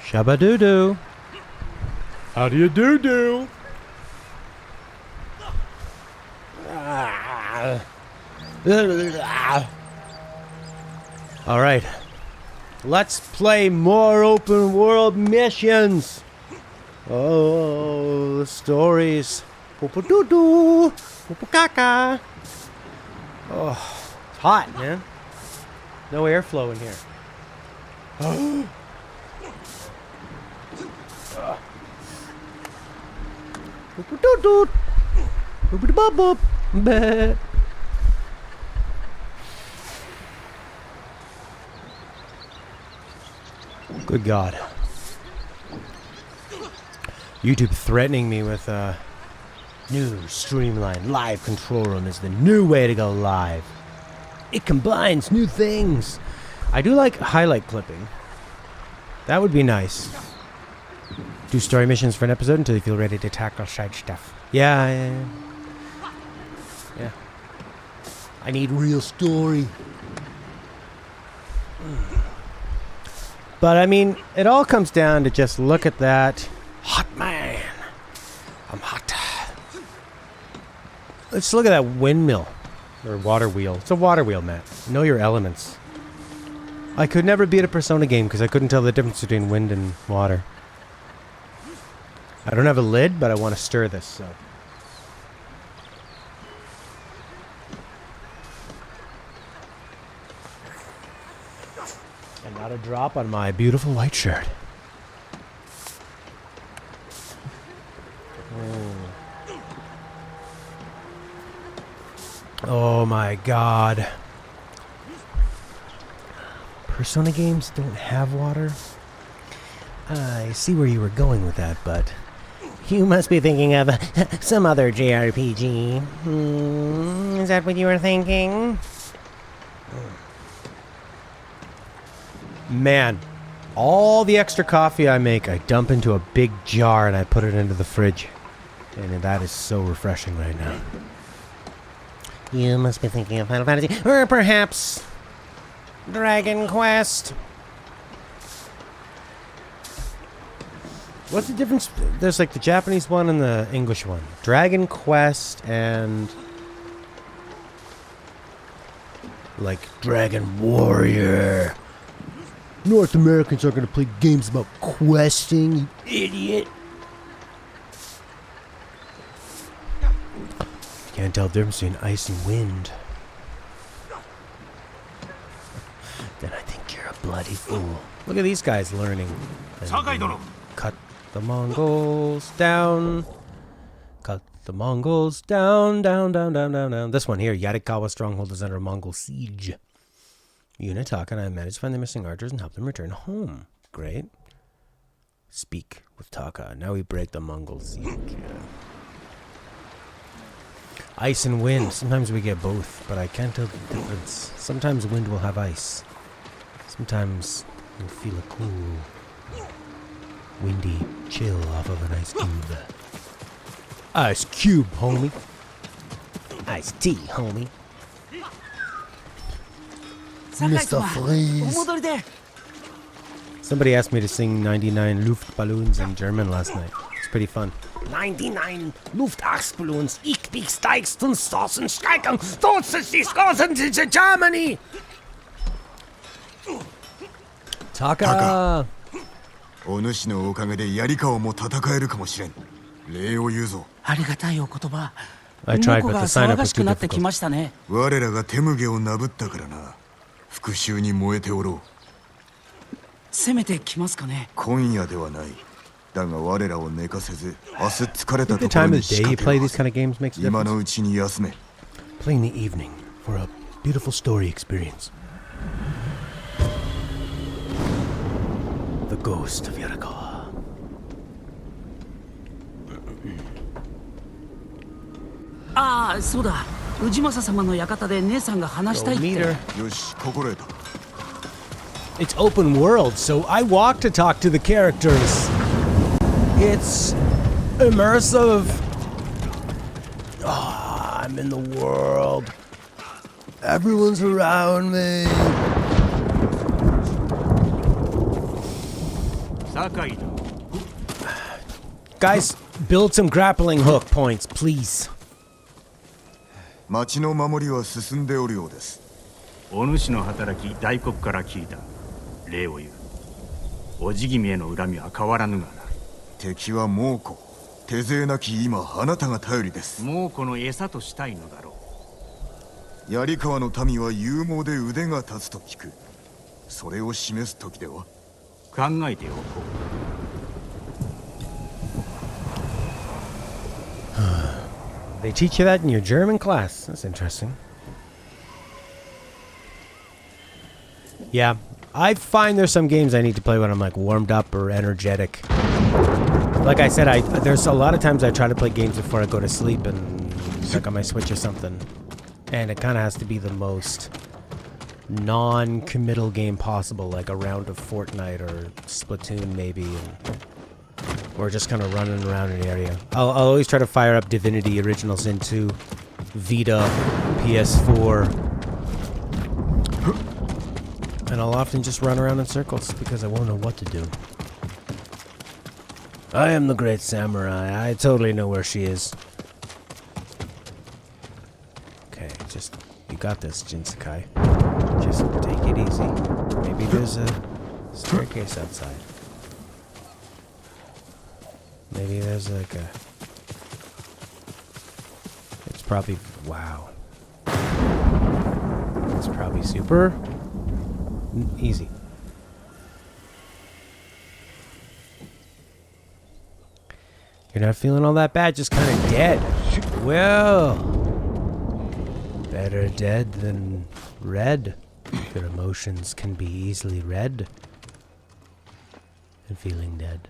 Shabba-doo-doo. How do you do-do? All right. Let's play more open world missions. Oh, the stories. Popo-doo-doo. Popo-kaka. Oh, it's hot, man. No airflow in here. Oh. Popo-doo-doo. Popo-doo-bop-bop. Bah. Good God. YouTube threatening me with new streamlined live control room is the new way to go live. It combines new things. I do like highlight clipping. That would be nice. Do story missions for an episode until you feel ready to tackle side stuff. Yeah. I need real story. But I mean, it all comes down to just look at that. Hot man. I'm hot. Let's look at that windmill. Or water wheel. It's a water wheel, Matt. Know your elements. I could never beat a Persona game because I couldn't tell the difference between wind and water. I don't have a lid, but I want to stir this, so. And not a drop on my beautiful white shirt. Oh my God. Persona games don't have water? I see where you were going with that, but you must be thinking of some other JRPG. Is that what you were thinking? Man, all the extra coffee I make, I dump into a big jar and I put it into the fridge. And that is so refreshing right now. You must be thinking of Final Fantasy, or perhaps Dragon Quest. What's the difference? There's like the Japanese one and the English one. Dragon Quest and like Dragon Warrior. North Americans are going to play games about questing, you idiot. Can't tell the difference between ice and wind. Then I think you're a bloody fool. Look at these guys learning. Cut the Mongols down. Cut the Mongols down, down, down, down, down, down. This one here, Yarikawa stronghold is under Mongol siege. Taka and I managed to find the missing archers and help them return home. Great. Speak with Taka. Now we break the Mongol siege. Yeah. Ice and wind. Sometimes we get both, but I can't tell the difference. Sometimes wind will have ice. Sometimes you'll feel a cool, windy chill off of an ice cube. Ice cube, homie. Ice tea, homie. Mr. Freeze. Somebody asked me to sing 99 Luftballons in German last night. It's pretty fun. 99 Luftballons, ich dich steigst und stoßen steigen, stoßest die Stoßen to Germany! Taka! お主のおかげで槍川も戦えるかもしれん。礼を言うぞ。ありがたいお言葉。 I tried, but the sign up was too difficult. 我らが手向けをなぶったからな。復讐に燃えておろう。攻めてきますかね。今夜ではない。だが我らを寝かせず、明日疲れたところに仕掛けよう。 The time of day you play these kind of games makes a difference. 今のうちに休め。 Play in the evening for a beautiful story experience. The Ghost of Yarikawa. ああ、そうだ。氏政様の館で姉さんが話したいって。よし、心得た。 It's open world, so I walk to talk to the characters. It's immersive. Oh, I'm in the world. Everyone's around me. Guys, build some grappling hook points, please. 町の守りは進んでおるようです。お主の働き大黒から聞いた。礼を言う。おじぎみへの恨みは変わらぬがな。敵は猛虎。手勢なき今あなたが頼りです。猛虎の餌としたいのだろう。槍川の民は勇猛で腕が立つと聞く。それを示す時では。考えておこう。They teach you that in your German class. That's interesting. Yeah, I find there's some games I need to play when I'm like warmed up or energetic. Like I said, there's a lot of times I try to play games before I go to sleep and like on my Switch or something. And it kind of has to be the most non-committal game possible, like a round of Fortnite or Splatoon maybe. Or just kind of running around in the area. I'll always try to fire up Divinity Original Sin 2, Vita, PS4. And I'll often just run around in circles because I won't know what to do. I am the great samurai. I totally know where she is. Okay, just... You got this, Jinsakai. Just take it easy. Maybe there's a staircase outside. Maybe there's like a... It's probably... Wow. It's probably super... easy. You're not feeling all that bad, just kind of dead. Well, better dead than red. Your emotions can be easily read. And feeling dead.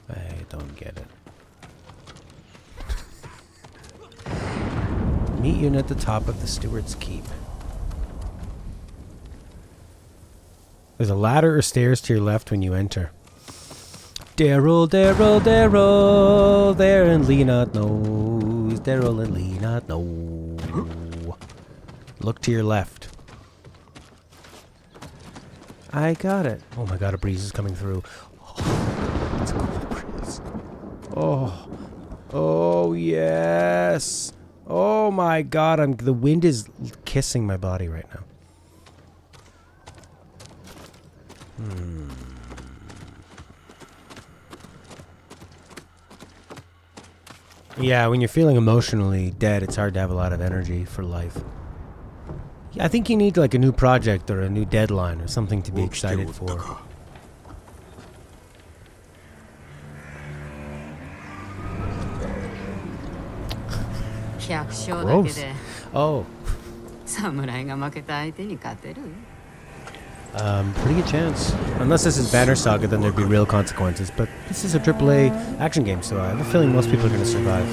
I don't get it. Meet you at the top of the Steward's Keep. There's a ladder or stairs to your left when you enter. Daryl, Daryl, Daryl, there and Lee not knows. Daryl and Lee not know. Look to your left. I got it. Oh my god, a breeze is coming through. Oh, it's a cool breeze. Oh. Oh, yes. Oh my god, the wind is kissing my body right now. Yeah, when you're feeling emotionally dead, it's hard to have a lot of energy for life. I think you need like a new project or a new deadline or something to be excited for. Gross. Oh. Pretty good chance. Unless this is Banner Saga, then there'd be real consequences. But this is a AAA action game, so I have a feeling most people are going to survive.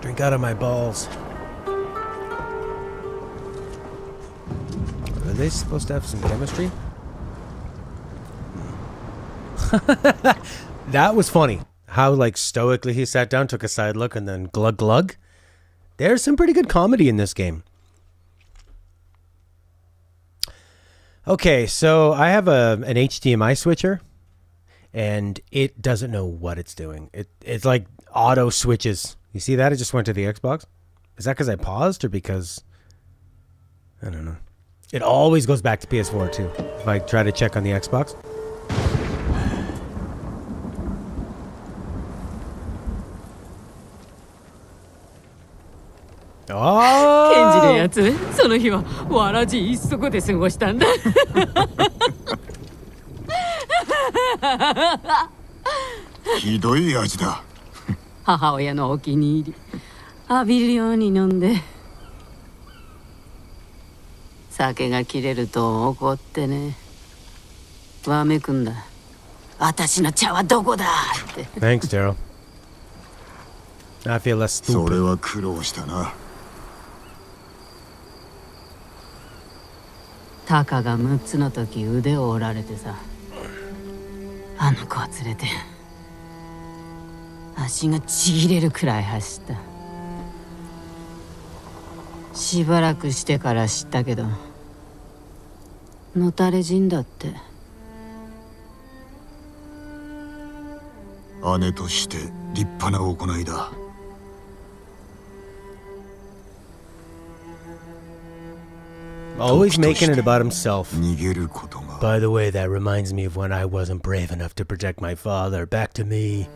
Drink out of my balls. Are they supposed to have some chemistry? That was funny. How like stoically he sat down, took a side look, and then glug glug. There's some pretty good comedy in this game. Okay, so I have an HDMI switcher, and it doesn't know what it's doing. It's like auto switches. You see that? It just went to the Xbox. Is that because I paused or because... I don't know. It always goes back to PS4 too. If I try to check on the Xbox. Oh! ケンジのやつ、その日はわらじ一足で過ごしたんだ。ひどい味だ。母親のお気に入り、浴びるように飲んで、酒が切れると怒ってね、わめくんだ。私の茶はどこだって。Thanks, Daryl. I feel less stupid. それは苦労したな。タカが6つの時腕を折られてさ、あの子を連れて足がちぎれるくらい走った。しばらくしてから知ったけどのたれ死んだって。姉として立派な行いだ。Always making it about himself. 逃げることが By the way, that reminds me of when I wasn't brave enough to protect my father. Back to me.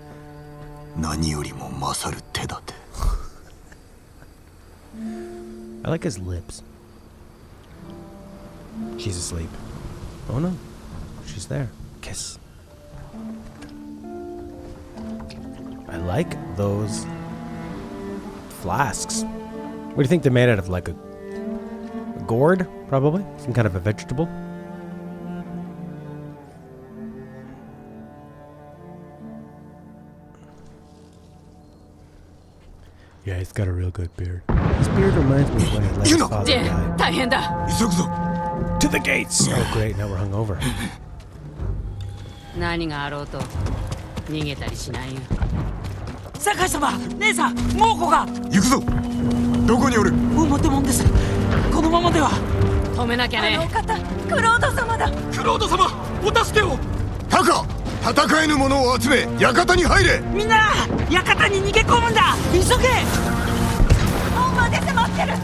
何よりも勝る手立て。I like his lips. She's asleep. Oh no. She's there. Kiss. I like those flasks. What do you think they're made out of? Like a gourd? Probably? Some kind of a vegetable? Yeah, he's got a real good beard. His beard reminds me of when he let his father ジェ die. ン、大変だ。急ぐぞ。 To the gates! Oh great, now we're hungover. 何があろうと逃げたりしないよ。酒井様、姉さん、猛虎が。行くぞ。どこにおる？表門です。このままでは。止めなきゃね。あの方、クロード様だ。クロード様、お助けを。タカ、戦えぬ者を集め、館に入れ。みんな、館に逃げ込むんだ。急げ。門まで迫ってる。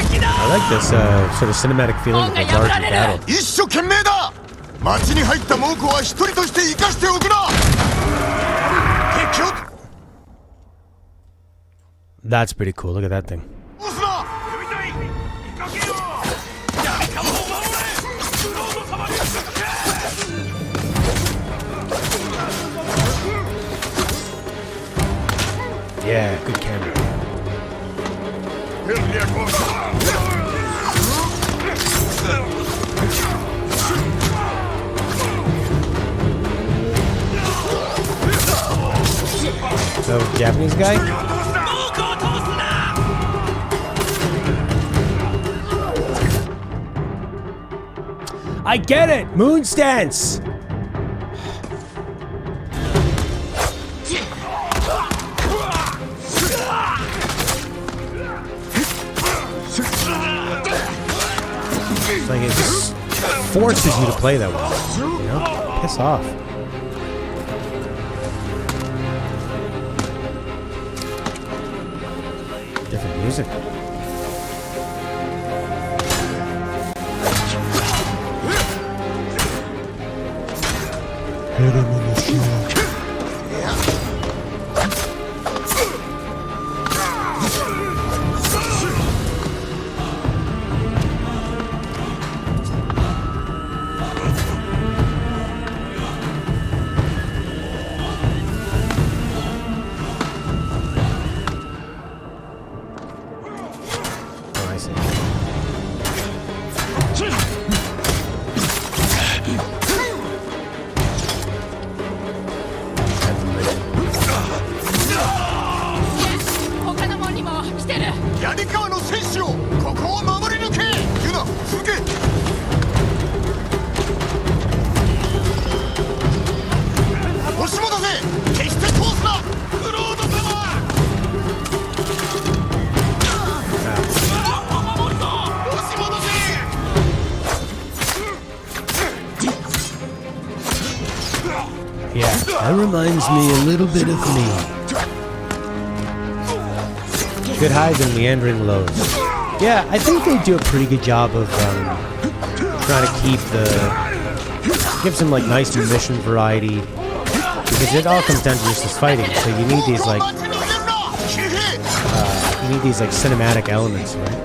敵だ。 I like this sort of cinematic feeling of a larger battle. 一生懸命だ。町に入った猛虎は一人として生かしておくな。敵を。 That's pretty cool. Look at that thing. 押すな。 Yeah, good camera. So, Japanese guy? I get it! Moon stance! It's like it just forces you to play that way, you know? Piss off. Different music. Hit him in the shoulder. Oh, I see. Yeah, that reminds me a little bit of me. Good highs and meandering lows. Yeah, I think they do a pretty good job of trying to keep give some like nice mission variety, because it all comes down to just this fighting. So you need these like cinematic elements, right?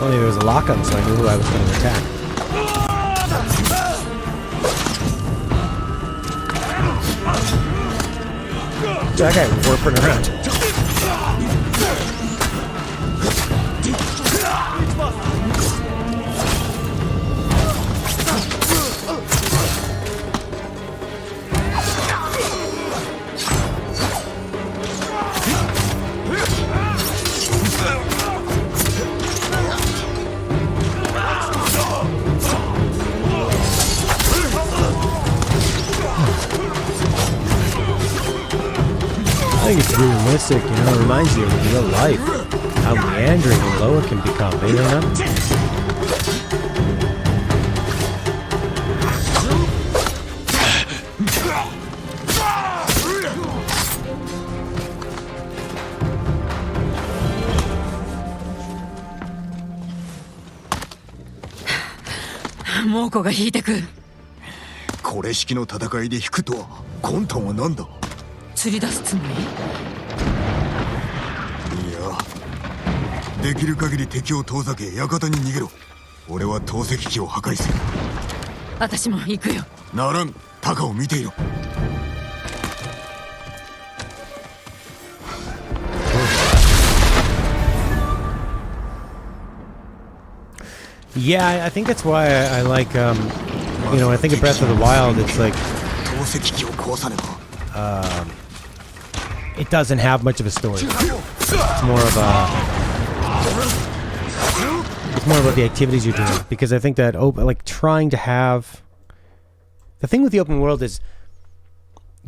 Only there was a lock-on, so I knew who I was going to attack. That guy warping around. realistic, you know, it reminds you of real life. How meandering and low it can become, you know? Mokoが引いてく。これ式の戦いで引くとは魂胆は何だ。釣り出すつもり？いや、できる限り敵を遠ざけ館に逃げろ。俺は投石機を破壊する。私も行くよ。ならん、タカを見ていろ。Yeah, I think that's why I like, you know, I think of Breath of the Wild, it's like, it doesn't have much of a story. It's more of it's more about the activities you're doing, because I think that, like, trying to have, the thing with the open world is,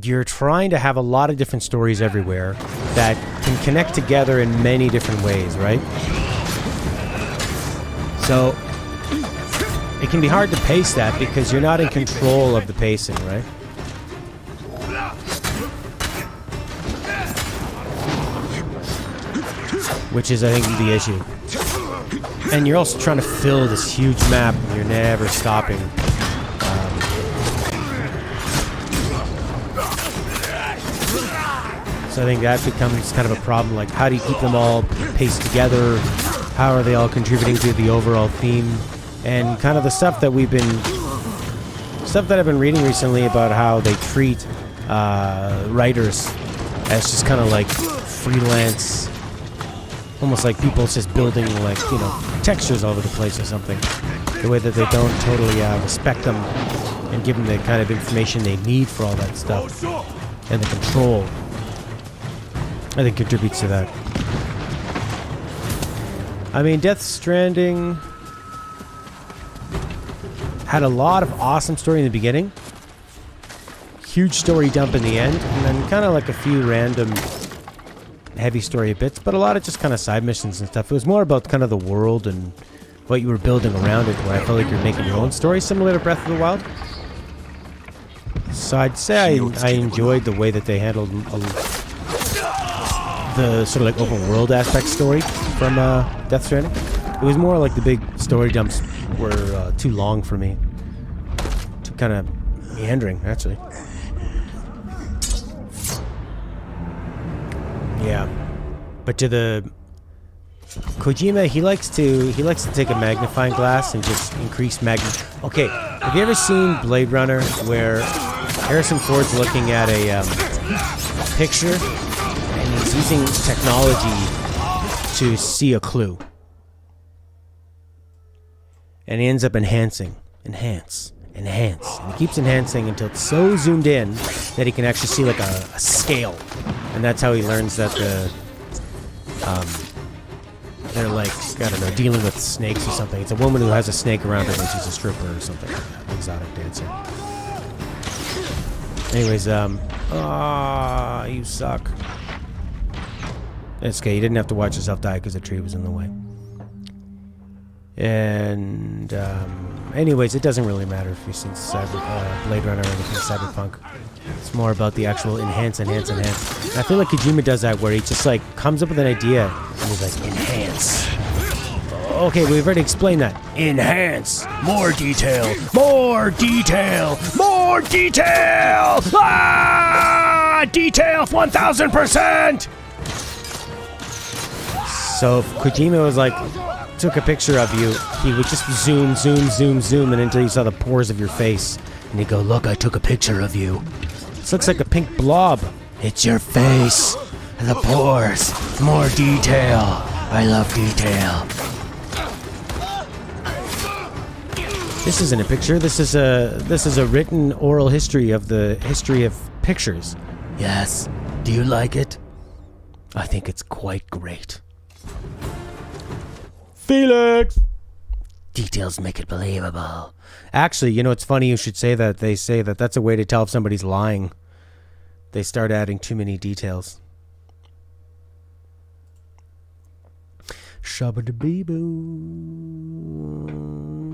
you're trying to have a lot of different stories everywhere that can connect together in many different ways, right? So it can be hard to pace that because you're not in control of the pacing, right? Which is, I think, the issue. And you're also trying to fill this huge map and you're never stopping. So I think that becomes kind of a problem. Like, how do you keep them all paced together? How are they all contributing to the overall theme? And kind of the stuff that I've been reading recently about how they treat writers as just kind of like freelance, almost like people just building, like, you know, textures all over the place or something. The way that they don't totally respect them and give them the kind of information they need for all that stuff. And the control, I think, contributes to that. I mean, Death Stranding had a lot of awesome story in the beginning. Huge story dump in the end. And then kind of like a few random heavy story bits. But a lot of just kind of side missions and stuff. It was more about kind of the world and what you were building around it. Where I felt like you're making your own story, similar to Breath of the Wild. So I'd say I enjoyed the way that they handled the sort of like open world aspect story from Death Stranding. It was more like the big story dumps were too long for me. Too kind of meandering, actually. Yeah. But to the Kojima, he likes to take a magnifying glass and just increase Okay, have you ever seen Blade Runner where Harrison Ford's looking at a picture and he's using technology to see a clue? And he ends up enhancing. Enhance. And he keeps enhancing until it's so zoomed in that he can actually see like a scale. And that's how he learns that they're like, I don't know, dealing with snakes or something. It's a woman who has a snake around her when she's a stripper or something like that. Exotic dancer. Anyways, you suck. It's okay, you didn't have to watch yourself die because the tree was in the way. And, anyways, it doesn't really matter if you've seen Blade Runner or anything Cyberpunk. It's more about the actual enhance. And I feel like Kojima does that where he just, like, comes up with an idea and he's like, enhance. Okay, we've already explained that. Enhance. More detail. Ah! Detail 1000%! So if Kojima was like, took a picture of you, he would just zoom, and until you saw the pores of your face. And he'd go, look, I took a picture of you. This looks like a pink blob. It's your face. The pores. More detail. I love detail. This isn't a picture. This is a written oral history of the history of pictures. Yes. Do you like it? I think it's quite great. Felix! Details make it believable. Actually, you know, it's funny you should say that. They say that that's a way to tell if somebody's lying. They start adding too many details. Shabba da bee boo.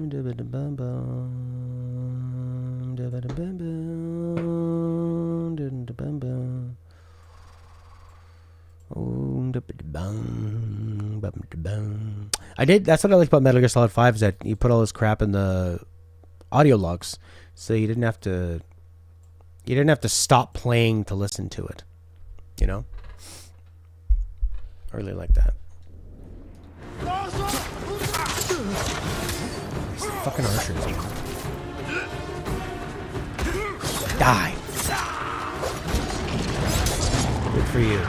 Dabba da bum bum. Dabba da bum bum. Dabba da bum bum. Oh, dabba da bum. Bum da bum. I did. That's what I liked about Metal Gear Solid 5 is that you put all this crap in the audio logs, so you didn't have to. You didn't have to stop playing to listen to it. You know. I really like that. These fucking archers. Die. Good for you.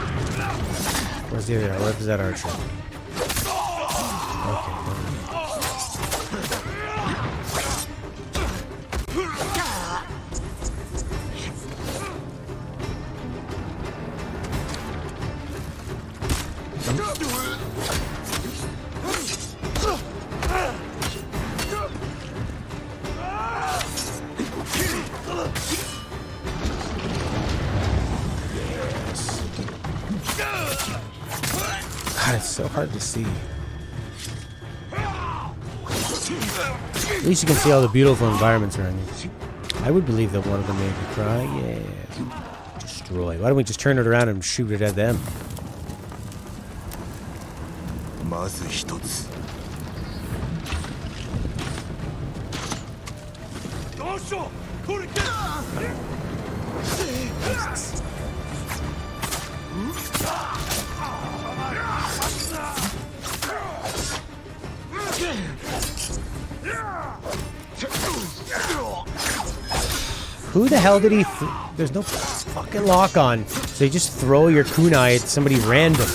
Where's the other? Where's that archer? Okay. God, it's so hard to see. At least you can see all the beautiful environments around you. I would believe that one of them made me cry. Yeah. Destroy. Why don't we just turn it around and shoot it at them? Jesus. Who the hell did he... There's no fucking lock on. So you just throw your kunai at somebody random.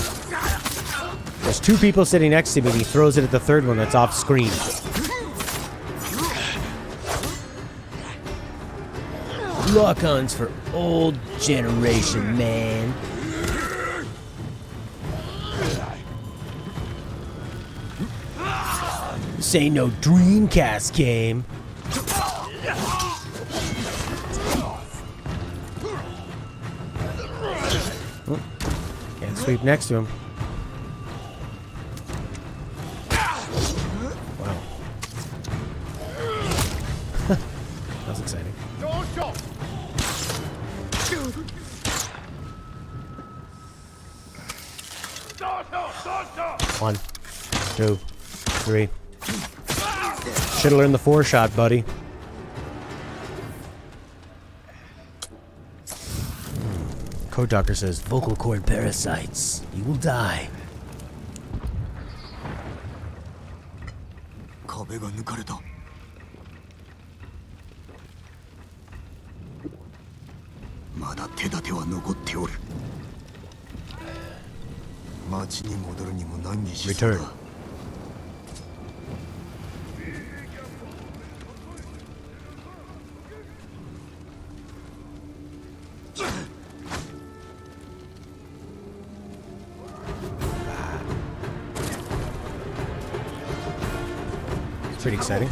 There's two people sitting next to me and he throws it at the third one that's off screen. Lock-ons for old generation, man. This ain't no Dreamcast game. Oh, can't sweep next to him. Wow. That was exciting. One, two, three. Should've learned the 4-shot, buddy. Code Doctor says, vocal cord parasites. You will die. Return. Pretty exciting.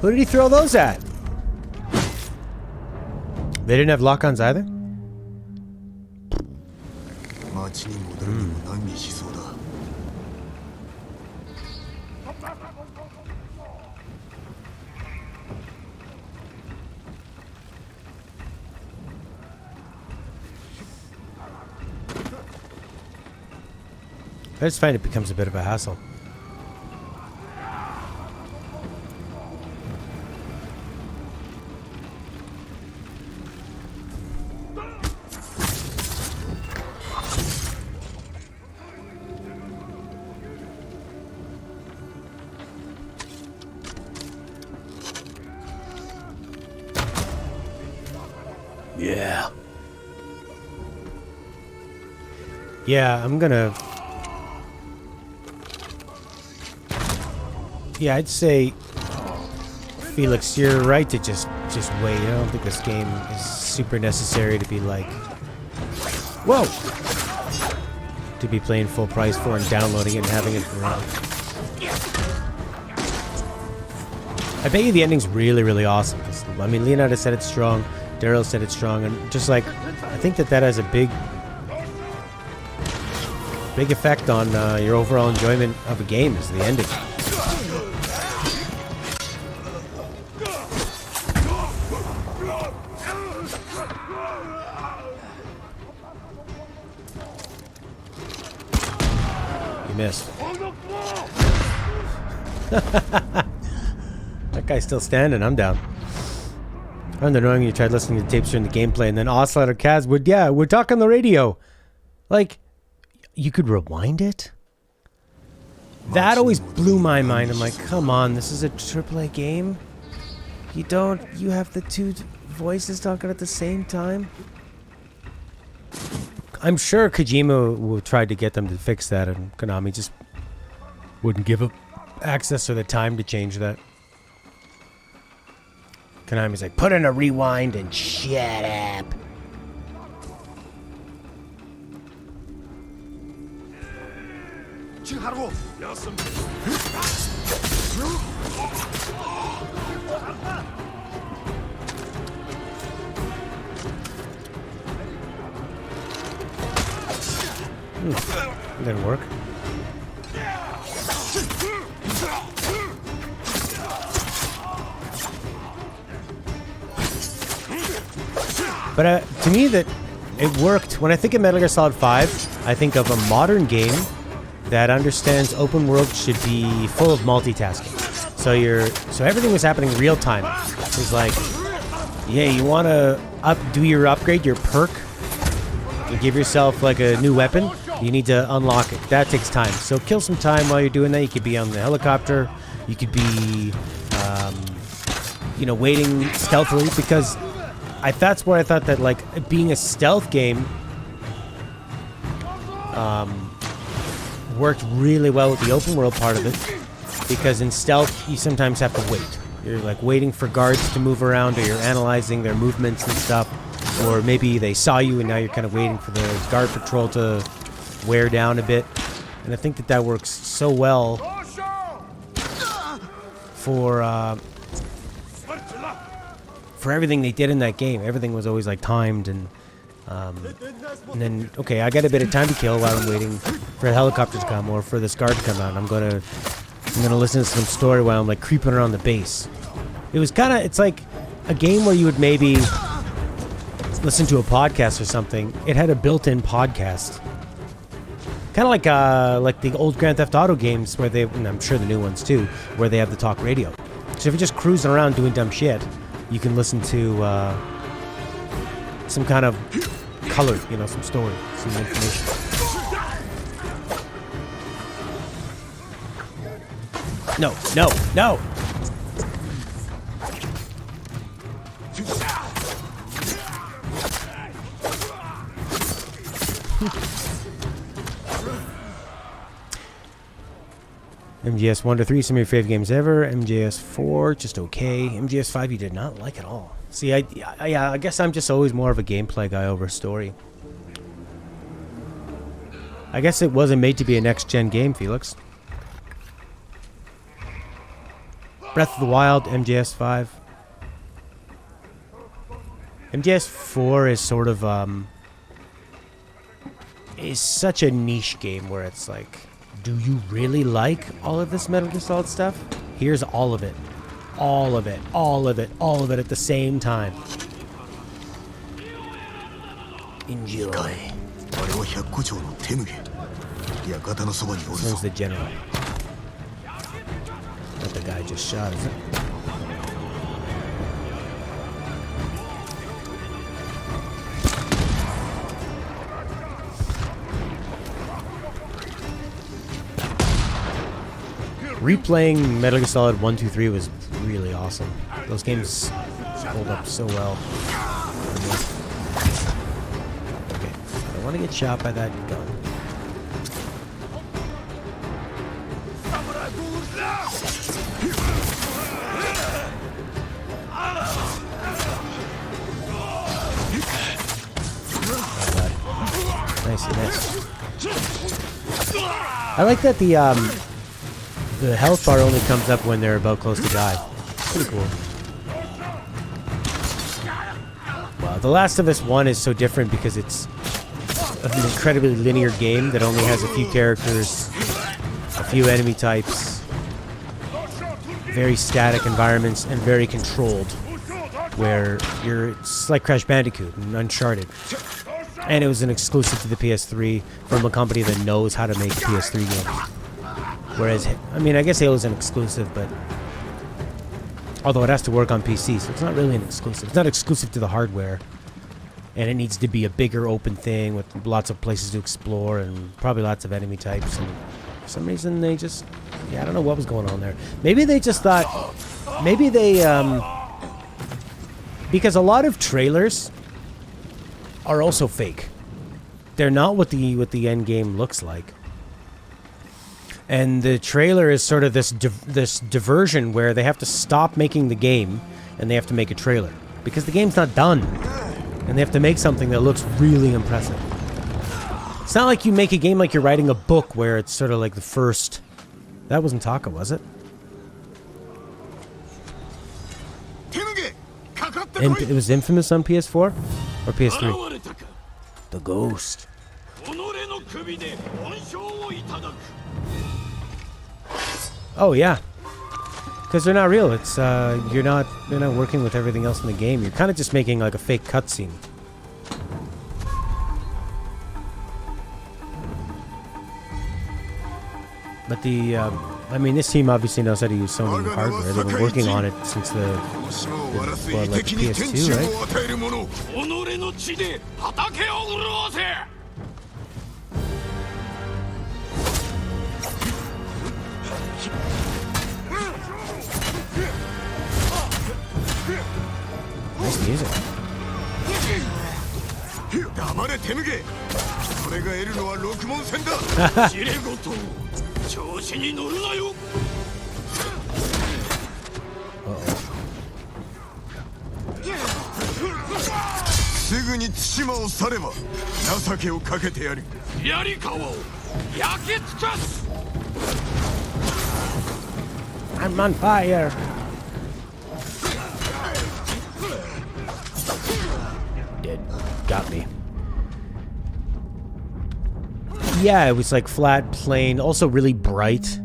Who did he throw those at? They didn't have lock-ons either? I just find it becomes a bit of a hassle. Yeah. Yeah, I'm gonna... Yeah, I'd say, Felix, you're right to just wait. I don't think this game is super necessary to be like, whoa, to be playing full price for and downloading it and having it for I bet you the ending's really, really awesome. I mean, Leonardo said it's strong, Daryl said it's strong, and just like, I think that has a big effect on your overall enjoyment of a game is the ending. You missed. That guy's still standing. I'm down. I'm annoying. You tried listening to tapes during the gameplay, and then Oscillator Kaz would, yeah, we're talking the radio. Like, you could rewind it? That always blew my mind. I'm like, come on, this is a AAA game? You have the two voices talking at the same time? I'm sure Kojima tried to get them to fix that, and Konami just wouldn't give up access or the time to change that. Konami's like, put in a rewind and shut up. It didn't work. But to me, that it worked. When I think of Metal Gear Solid 5, I think of a modern game that understands open world should be full of multitasking. So everything was happening real time. It was like, yeah, you want to do your upgrade, your perk, and give yourself like a new weapon. You need to unlock it. That takes time. So kill some time while you're doing that. You could be on the helicopter. You could be, waiting stealthily, because that's what I thought, that like being a stealth game worked really well with the open world part of it, because in stealth you sometimes have to wait. You're like waiting for guards to move around, or you're analyzing their movements and stuff, or maybe they saw you and now you're kind of waiting for the guard patrol to wear down a bit. And I think that works so well for everything they did in that game. Everything was always like timed, and then, okay, I got a bit of time to kill while I'm waiting for the helicopter to come or for this guard to come out. I'm gonna listen to some story while I'm like creeping around the base. It was it's like a game where you would maybe listen to a podcast or something. It had a built-in podcast, kind of like the old Grand Theft Auto games where and I'm sure the new ones too, where they have the talk radio. So if you're just cruising around doing dumb shit, you can listen to some kind of color, some story, some information. No, no, no! MGS 1 to 3, some of your favorite games ever. MGS 4, just okay. MGS 5, you did not like at all. See, I guess I'm just always more of a gameplay guy over story. I guess it wasn't made to be a next-gen game, Felix. Breath of the Wild, MGS 5. MGS 4 is sort of, is such a niche game where it's like, do you really like all of this Metal Gear Solid stuff? Here's all of it. All of it. All of it. All of it at the same time. Enjoy. Where's the general? Not the guy just shot, is it? Replaying Metal Gear Solid 1, 2, 3 was really awesome. Those games hold up so well. Okay, I don't want to get shot by that gun. Nice, nice. I like that the health bar only comes up when they're about close to die. Pretty cool. Wow, The Last of Us 1 is so different because it's an incredibly linear game that only has a few characters, a few enemy types, very static environments, and very controlled. Where it's like Crash Bandicoot and Uncharted. And it was an exclusive to the PS3 from a company that knows how to make PS3 games. Whereas, I mean, I guess Halo's an exclusive, but although it has to work on PC, so it's not really an exclusive. It's not exclusive to the hardware. And it needs to be a bigger open thing with lots of places to explore and probably lots of enemy types. And for some reason they just, yeah, I don't know what was going on there. Maybe they just thought, maybe they, because a lot of trailers are also fake. They're not what the end game looks like. And the trailer is sort of this diversion where they have to stop making the game and they have to make a trailer because the game's not done. And they have to make something that looks really impressive. It's not like you make a game like you're writing a book where it's sort of like the first... That wasn't Taka, was it? It was Infamous on PS4? Or PS3? The Ghost. Oh, yeah. Because they're not real. It's, you're not working with everything else in the game. You're kind of just making, like, a fake cutscene. But the, I mean, this team obviously knows how to use Sony hardware. They've been working on it since the PS2, right? Nice music. I'm on fire. Dead. Got me. Yeah, it was like flat, plain, also really bright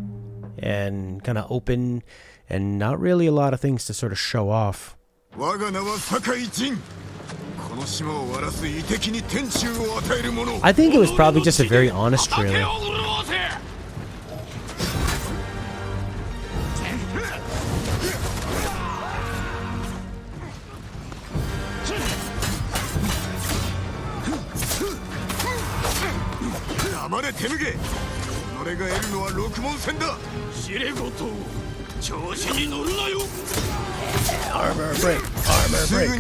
and kind of open and not really a lot of things to sort of show off. I think it was probably just a very honest trailer. Armor break. Armor break.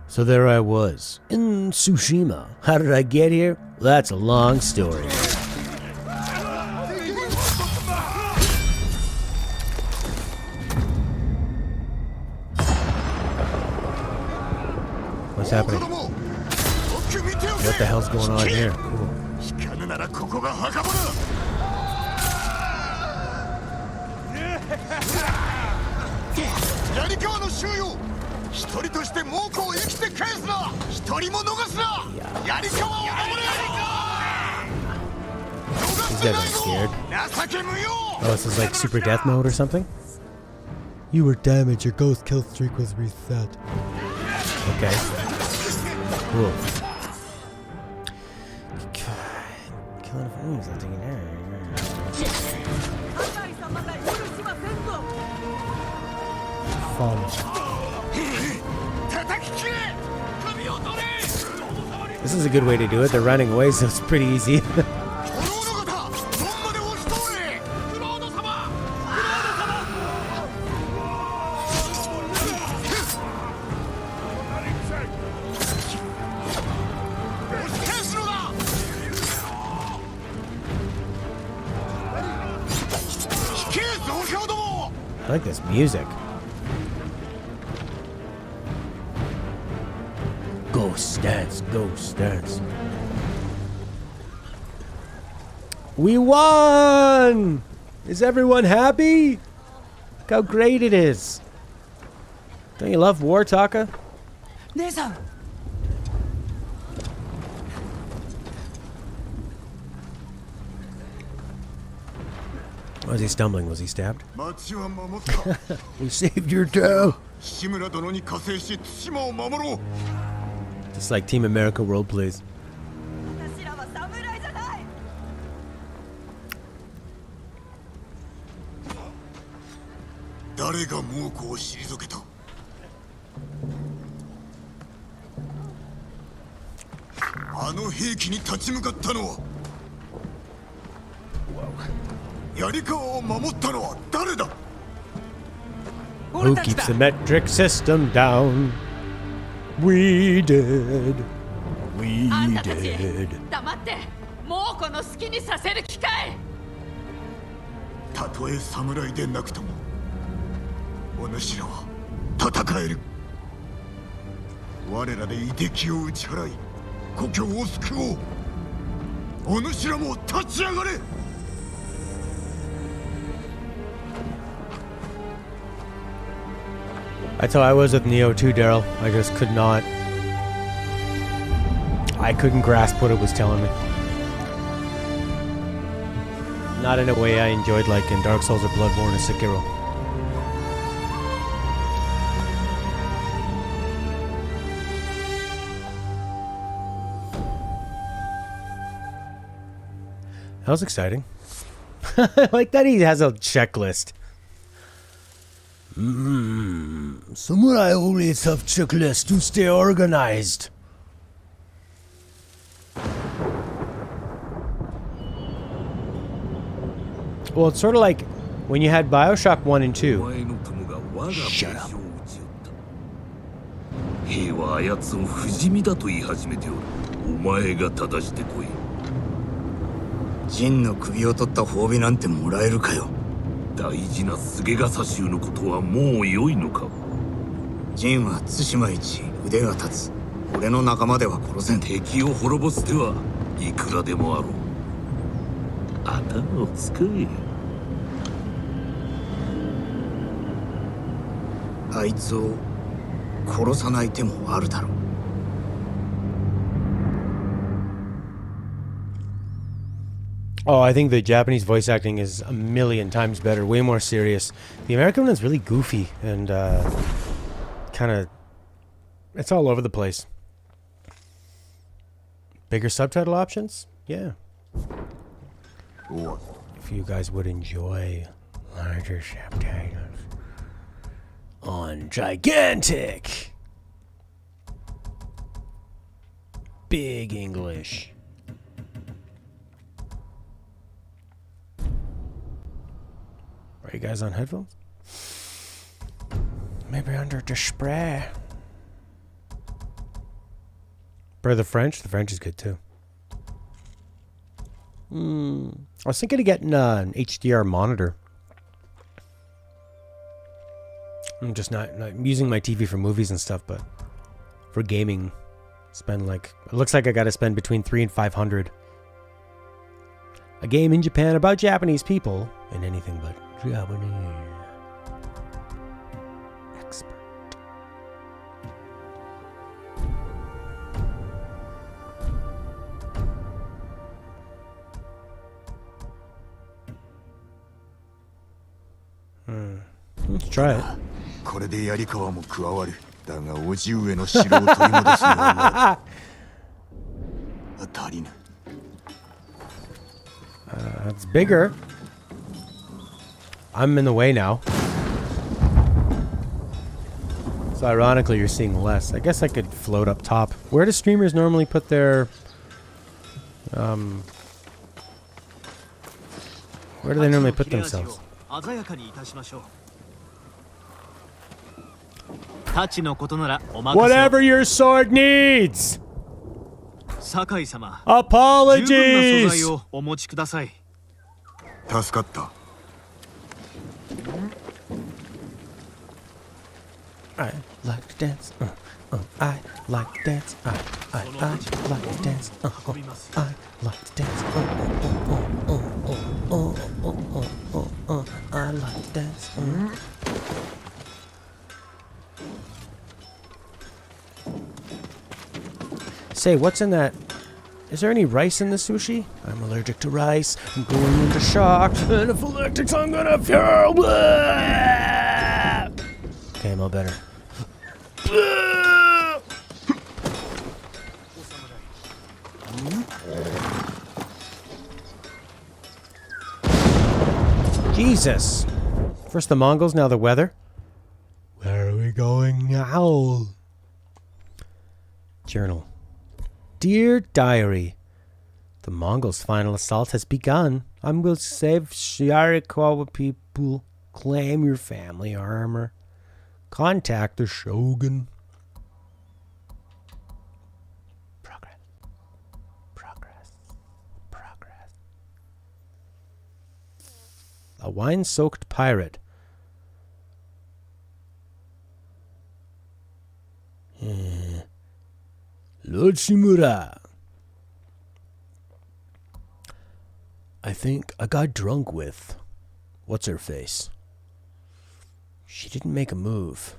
So there I was, in Tsushima. How did I get here? That's a long story. What's happening? What the hell's going on here? Cool. 槍川の衆よ、一人として猛虎を生きて返すな。一人も逃すな。槍川を守れ。 These guys are scared. 情け無用。 Oh, this is like super death mode or something? You were damaged. Your ghost kill streak was reset. Okay. Cool. Killing fools, I'm taking air. This is a good way to do it. They're running away, so it's pretty easy. I like this music. Ghost dance, ghost dance. We won! Is everyone happy? Look how great it is. Don't you love war, Taka? Nesa! Was he stumbling? Was he stabbed? 町は守った。 We saved your town! 志村殿に加勢し対馬を守ろう。 Just like Team America role plays. 誰が猛虎を退けた。あの兵器に立ち向かったのは。槍川を守ったのは誰だ。 Who keeps the metric system down? We did. We did. 黙って猛虎の好きにさせる機会。たとえ侍でなくともお主らは戦える。我らで夷敵を打ち払い故郷を救おう。お主らも立ち上がれ。 That's how I was with Neo too, Daryl. I just could not. I couldn't grasp what it was telling me. Not in a way I enjoyed, like in Dark Souls or Bloodborne or Sekiro. That was exciting. I like that he has a checklist. Samurai always have checklist to stay organized. Well, it's sort of like when you had Bioshock 1 and 2. Shut up. 兵はあやつを不死身だと言い始めておる。お前が正してこい。陣の首を取った褒美なんてもらえるかよ。大事な菅笠衆のことはもう良いのか。陣は対馬一腕が立つ。俺の仲間では殺せん。敵を滅ぼす手はいくらでもあろう。頭を使え。あいつを殺さない手もあるだろう。 Oh, I think the Japanese voice acting is a million times better, way more serious. The American one is really goofy and kind of... It's all over the place. Bigger subtitle options? Yeah. If you guys would enjoy larger subtitles on gigantic big English. Are you guys on headphones? Maybe under the spray. Bro, the French is good too. I was thinking of getting an HDR monitor. I'm just not using my TV for movies and stuff, but for gaming, spend like, it looks like I gotta spend between $300 and $500. A game in Japan about Japanese people and anything but Japanese. Let's try it. これで槍川も加わる。だが叔父上の城を取り戻すには足りぬ。It's bigger. I'm in the way now. So ironically, you're seeing less. I guess I could float up top. Where do streamers normally put their... Where do they normally put themselves? Whatever your sword needs! Apologies! 助かった。I like to dance. I like to dance. I like to dance. I like to dance. I like to dance. Say, what's in that? Is there any rice in the sushi? I'm allergic to rice. I'm going into shock. Anaphylactics, I'm gonna feel. Okay, I'm all better. Jesus! First the Mongols, now the weather. Where are we going now? Journal. Dear Diary, the Mongols' final assault has begun. I will save Shiarikawa people. Claim your family armor. Contact the Shogun. Progress. A wine-soaked pirate. Lord Shimura. I think I got drunk with... What's her face? She didn't make a move.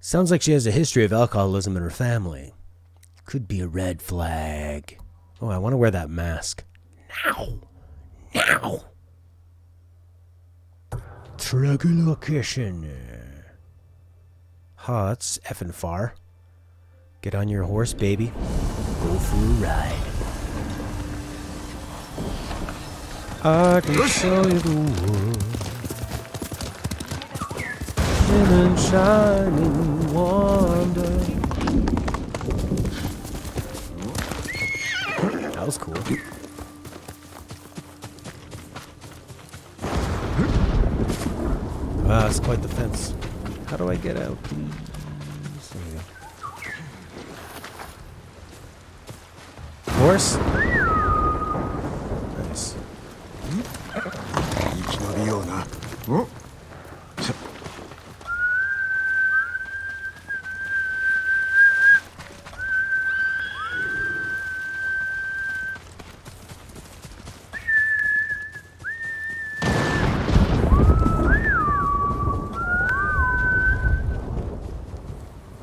Sounds like she has a history of alcoholism in her family. Could be a red flag. Oh, I want to wear that mask. Now! Trigger location. Huh, that's effing far. Get on your horse, baby. Go for a ride. I can show you the world. In a shining wonder. That was cool. Wow, that's quite the fence. How do I get out, please? There we go. Horse? Nice.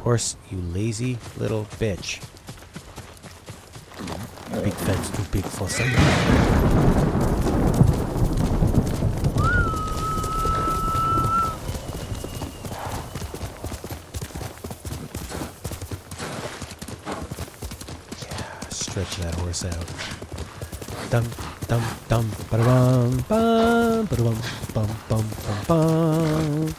Horse, you lazy little bitch. Big fence, too big for somebody. Yeah, stretch that horse out. Dum dum dum ba-da-bum bum ba-da-bum bum bum bum bum.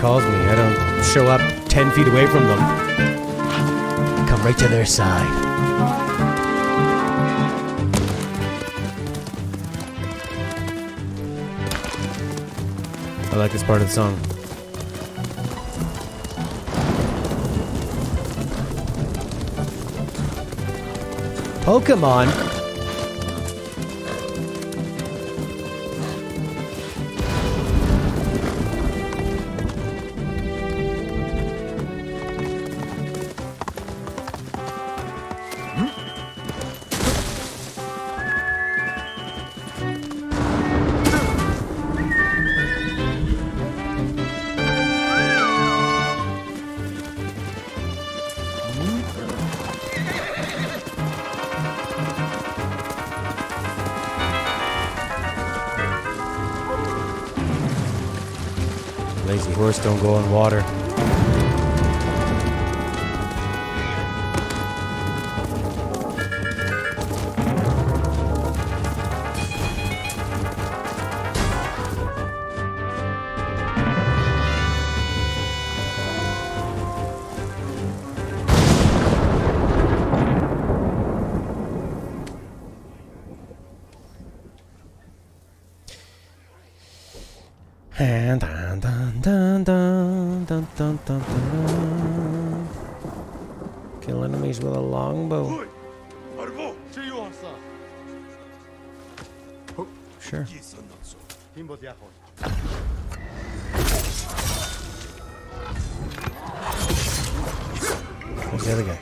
calls me. I don't show up 10 feet away from them. Come right to their side. I like this part of the song. Pokemon? Lazy horse don't go on water. Dun, dun, dun, dun, dun, dun, dun, dun, dun. Kill enemies with a longbow. Sure. Where's the other guy?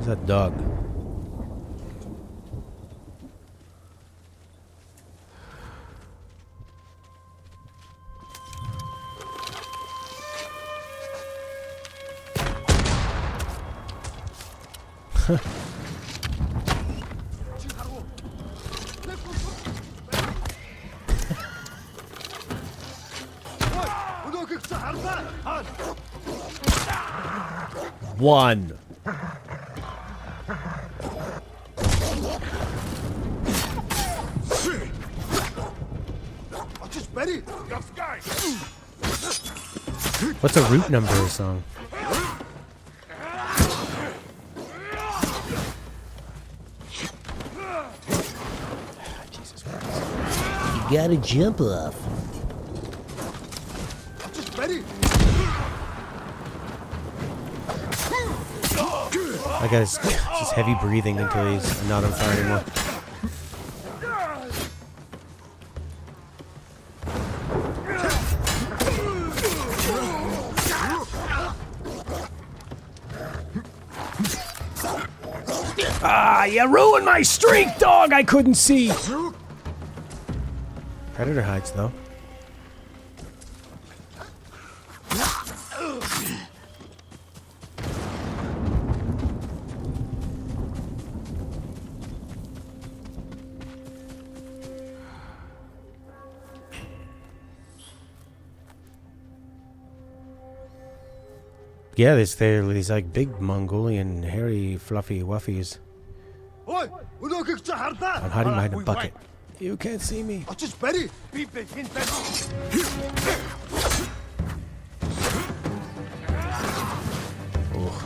That dog. One. What's a root number song? Jesus Christ. You gotta jump off. I got just heavy breathing until he's not on fire anymore. Ah, you ruined my streak, dog! I couldn't see! Predator hides, though. Yeah, they're these like big Mongolian, hairy, fluffy wuffies. I'm hiding behind a bucket. You can't see me. Oh.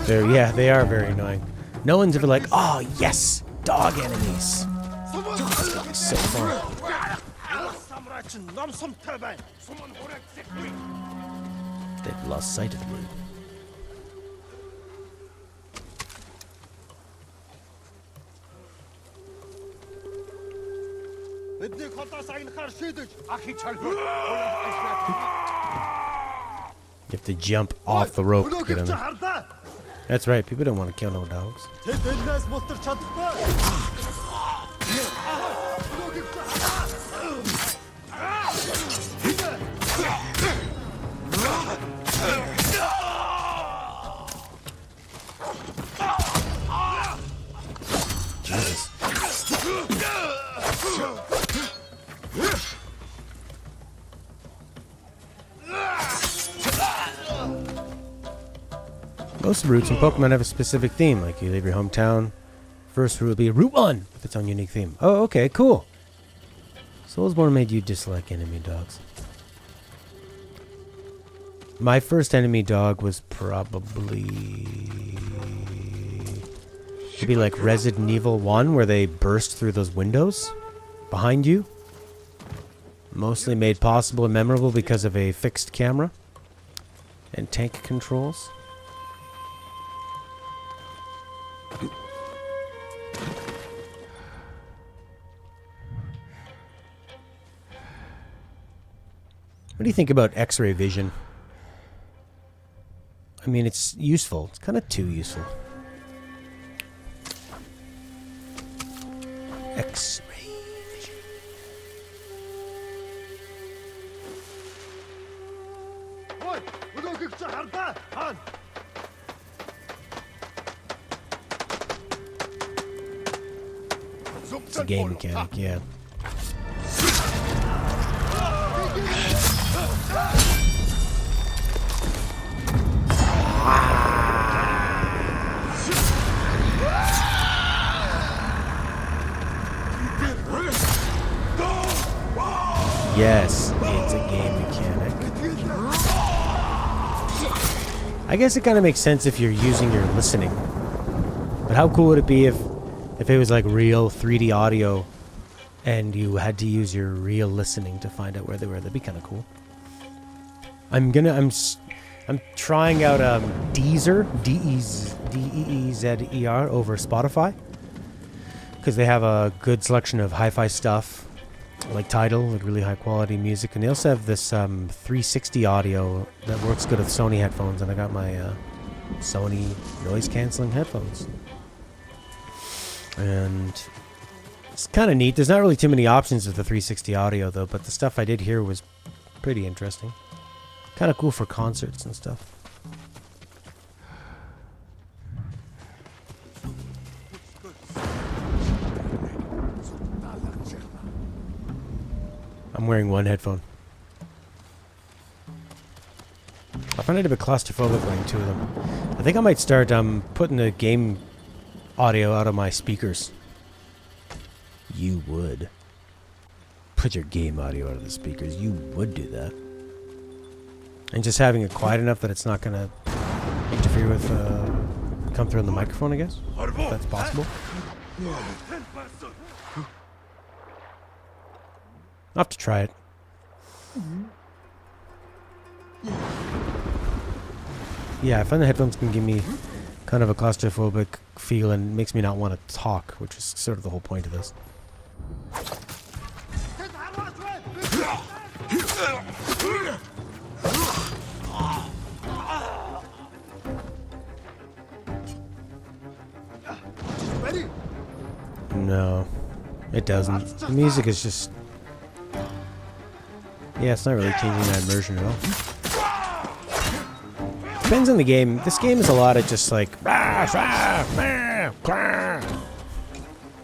Yeah, they are very annoying. No one's ever like, oh yes, dog enemies. It's gonna be so fun. They've lost sight of the room. You have to jump off the rope to get in there. That's right, people don't want to kill no dogs. Jesus. Most routes in Pokemon have a specific theme, like you leave your hometown. First route will be Route 1 with its own unique theme. Oh, okay, cool. Soulsborne made you dislike enemy dogs. My first enemy dog was probably... maybe like Resident Evil 1, where they burst through those windows behind you. Mostly made possible and memorable because of a fixed camera and tank controls. What do you think about X-ray vision? I mean, it's useful. It's kind of too useful. X-ray vision. It's a game mechanic, yeah. Yes, it's a game mechanic. I guess it kind of makes sense if you're using your listening. But how cool would it be if it was like real 3D audio and you had to use your real listening to find out where they were? That'd be kind of cool. I'm trying out Deezer, D-E-E-Z-E-R over Spotify, because they have a good selection of hi-fi stuff, like Tidal, like really high quality music, and they also have this 360 audio that works good with Sony headphones, and I got my Sony noise cancelling headphones, and it's kind of neat. There's not really too many options with the 360 audio though, but the stuff I did hear was pretty interesting. Kind of cool for concerts and stuff. I'm wearing one headphone. I find it a bit claustrophobic wearing two of them. I think I might start putting the game audio out of my speakers. You would. Put your game audio out of the speakers. You would do that. And just having it quiet enough that it's not going to interfere with, come through on the microphone, I guess? If that's possible. I'll have to try it. Yeah, I find the headphones can give me kind of a claustrophobic feel and makes me not want to talk, which is sort of the whole point of this. No, it doesn't. The music is just... yeah, it's not really changing my immersion at all. Depends on the game. This game is a lot of just like... I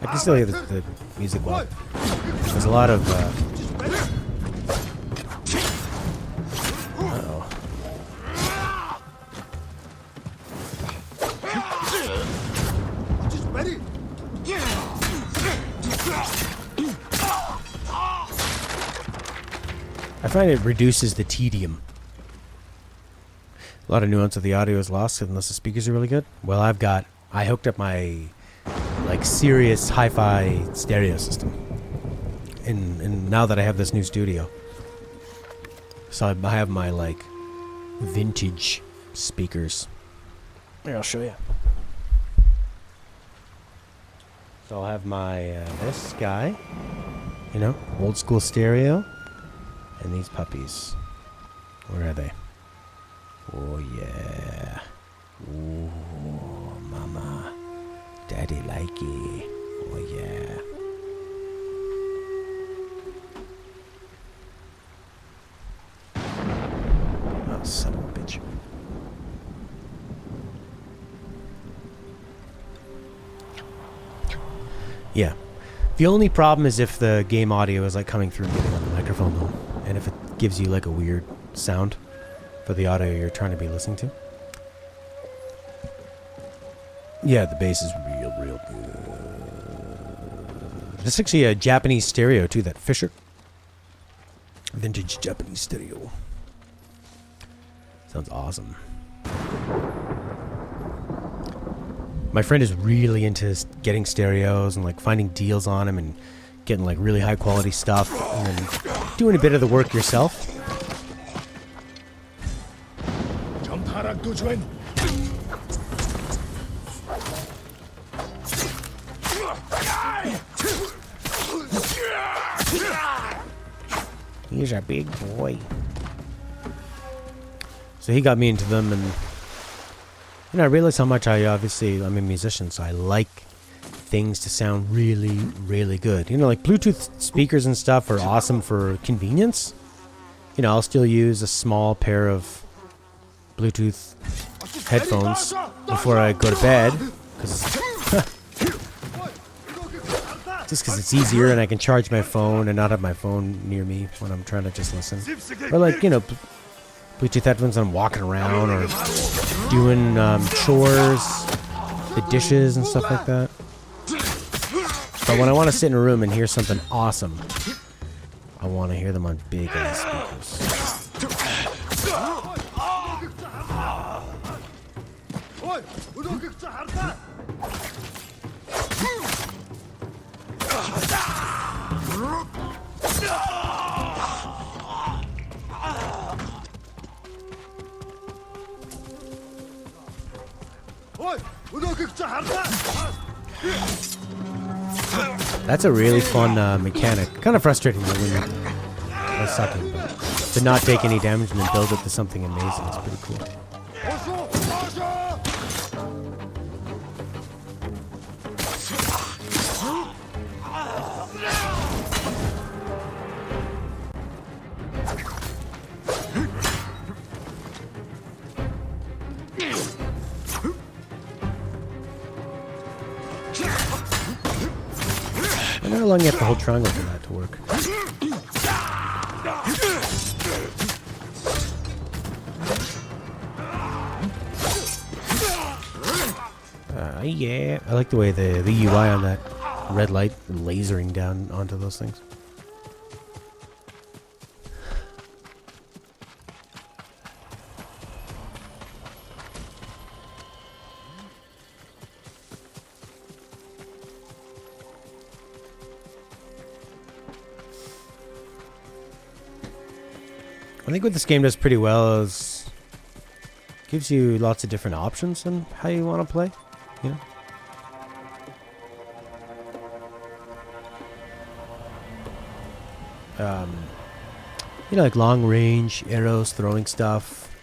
can still hear the music well. There's a lot of... uh-oh. I find it reduces the tedium. A lot of nuance of the audio is lost unless the speakers are really good. Well, I hooked up my like serious hi-fi stereo system. And now that I have this new studio. So I have my like vintage speakers. Here, I'll show you. So I'll have my this guy, you know, old school stereo. And these puppies. Where are they? Oh yeah. Oh mama. Daddy like it. Oh yeah. Oh son of a bitch. Yeah. The only problem is if the game audio is like coming through and getting on the microphone though. And if it gives you like a weird sound for the audio you're trying to be listening to. Yeah, the bass is real good. It's actually a Japanese stereo too, that Fisher. Vintage Japanese stereo. Sounds awesome. My friend is really into getting stereos and like finding deals on them and getting like really high quality stuff and then doing a bit of the work yourself. He's a big boy. So he got me into them, and I realized how much I'm a musician, so I like things to sound really, really good. Like Bluetooth speakers and stuff are awesome for convenience. I'll still use a small pair of Bluetooth headphones before I go to bed, just because it's easier and I can charge my phone and not have my phone near me when I'm trying to just listen. Or like, Bluetooth headphones when I'm walking around or doing chores, the dishes and stuff like that. But when I want to sit in a room and hear something awesome, I want to hear them on big ass speakers. That's a really fun mechanic. Kind of frustrating though when you're sucking, but to not take any damage and then build it to something amazing is pretty cool. I wonder how long you have to hold triangle for that to work. Yeah, I like the way the UI on that red light lasering down onto those things. I think what this game does pretty well is gives you lots of different options on how you want to play. Like long range arrows, throwing stuff,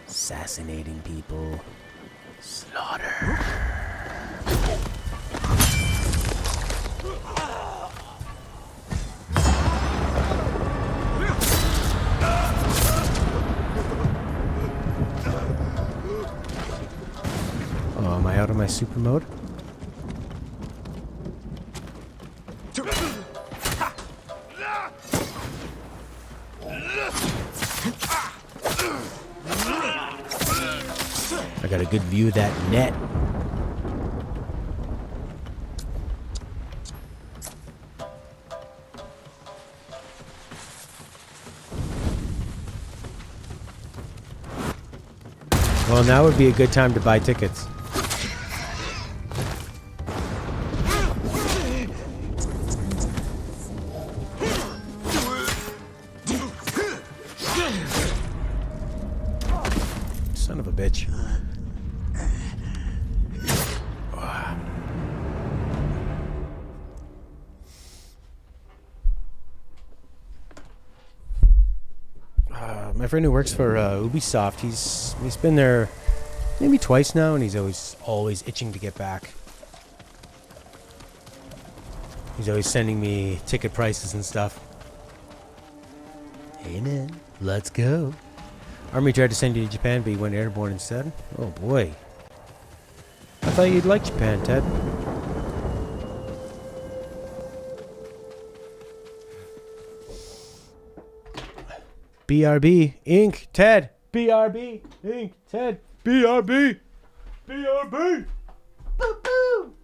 assassinating people, slaughter. Oh, am I out of my super mode? I got a good view of that net. Well, now would be a good time to buy tickets. Son of a bitch. My friend who works for Ubisoft, he's been there maybe twice now, and he's always itching to get back. He's always sending me ticket prices and stuff. Hey man, let's go. Army tried to send you to Japan, but you went airborne instead. Oh boy. I thought you'd like Japan, Ted. BRB, Inc., Ted. BRB, Inc., Ted. BRB. BRB. Boo boo.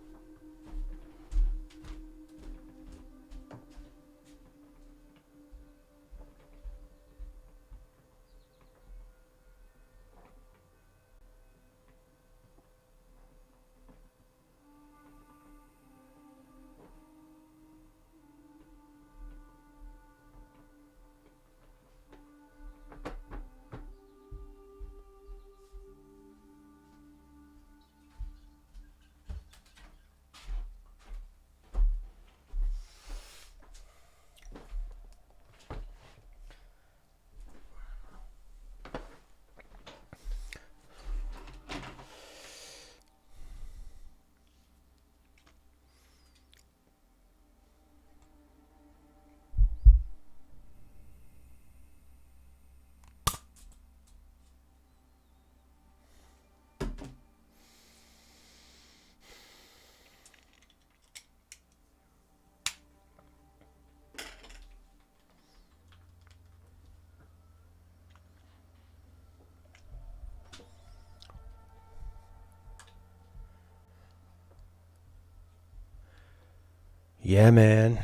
Yeah, man.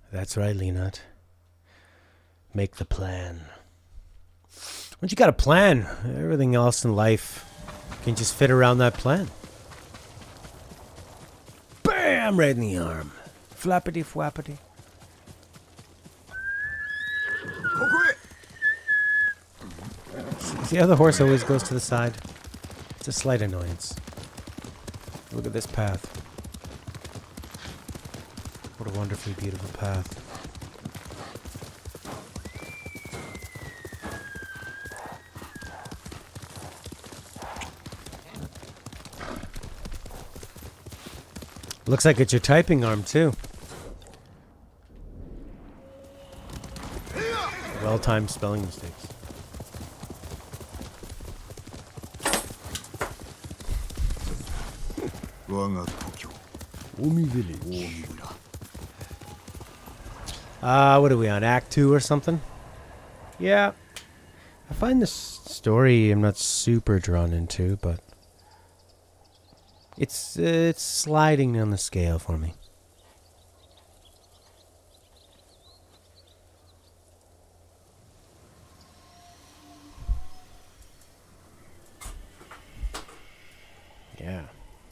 That's right, Leonut. Make the plan. Once you got a plan, everything else in life can just fit around that plan. Bam! Right in the arm. Flappity flappity. See how the horse always goes to the side? It's a slight annoyance. Look at this path. What a wonderfully beautiful path. Looks like it's your typing arm too. Well-timed spelling mistakes. Omi Village. What are we on? Act 2 or something? Yeah. I find this story I'm not super drawn into, but it's sliding on the scale for me. Yeah.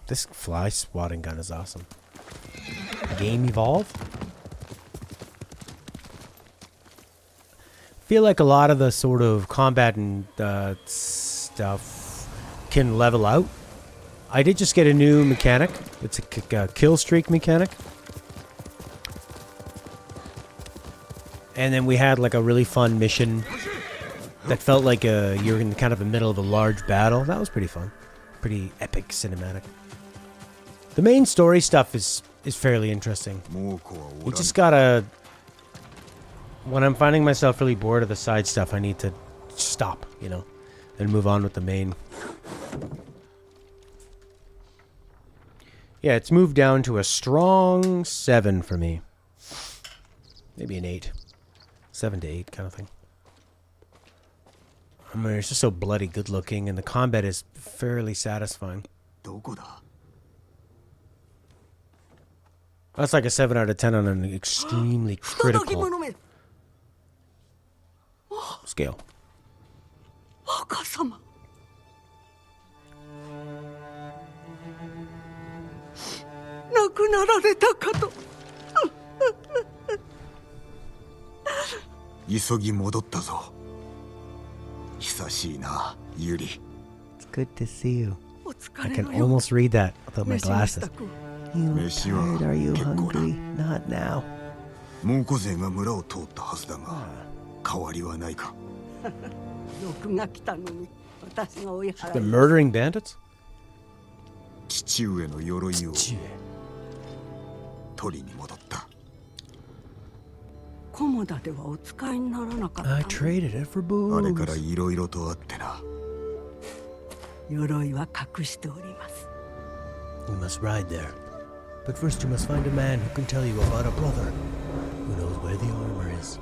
This fly swatting gun is awesome. Game Evolve? I feel like a lot of the sort of combat and stuff can level out. I did just get a new mechanic. It's a kill streak mechanic. And then we had like a really fun mission that felt like you're in kind of the middle of a large battle. That was pretty fun. Pretty epic cinematic. The main story stuff is fairly interesting. You just gotta... When I'm finding myself really bored of the side stuff, I need to stop, you know, and move on with the main. Yeah, it's moved down to a strong 7 for me. Maybe an 8. 7 to 8 kind of thing. I mean, it's just so bloody good looking, and the combat is fairly satisfying. That's like a 7 out of 10 on an extremely critical scale. It's good to see you. I can almost read that without my glasses. You tired? Are you hungry? Not now. The murdering bandits? I traded it for booze. You must ride there. But first you must find a man who can tell you about a brother who knows where the armor is.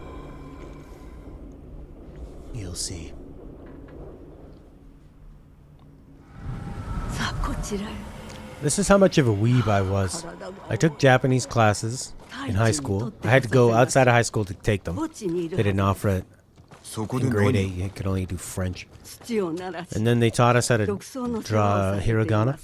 You'll see. This is how much of a weeb I was. I took Japanese classes in high school. I had to go outside of high school to take them. They didn't offer it. In grade 8, you could only do French. And then they taught us how to draw hiragana.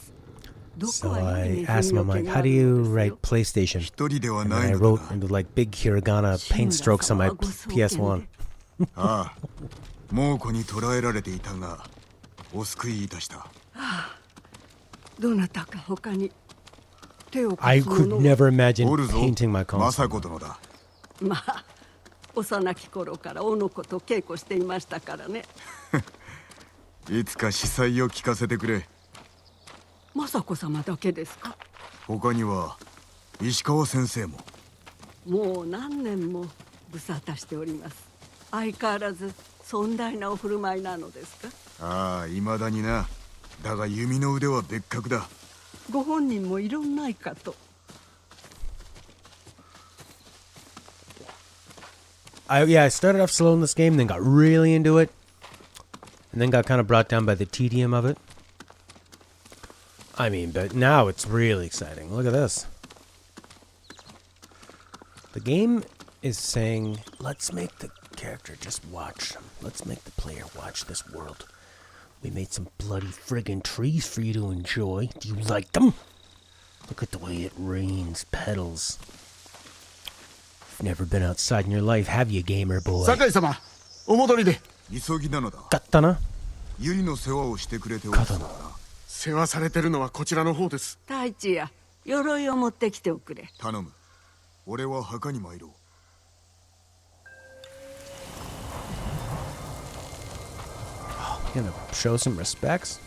So I asked them, I'm like, how do you write PlayStation? And then I wrote into like big hiragana paint strokes on my PS1. ああ、猛虎に捕らえられていたが、お救いいたした。どなたか他に手を I could never imagine おるぞ、 painting my 政 console. 子殿だ。まあ幼き頃からおの子と稽古していましたからね。いつか司祭を聞かせてくれ。政子様だけですか？他には石川先生も。もう何年も無沙汰しております。相変わらず尊大なお振る舞いなのですか？ああ、未だにな。だが弓の腕は別格だ。ご本人もいろんないかと。I started off slow in this game, then got really into it, and then got kind of brought down by the tedium of it. I mean, but now it's really exciting. Look at this. The game is saying, let's make the character just watch them. Let's make the player watch this world. We made some bloody friggin' trees for you to enjoy. Do you like them? Look at the way it rains petals. You've never been outside in your life, have you, gamer boy? 酒井様、お戻りで。急ぎなのだ。Katana? ユリの世話をしてくれておるそうだな。世話されてるのはこちらの方です。太一や鎧を持ってきておくれ。頼む。俺は墓に参ろう。Gonna show some respects?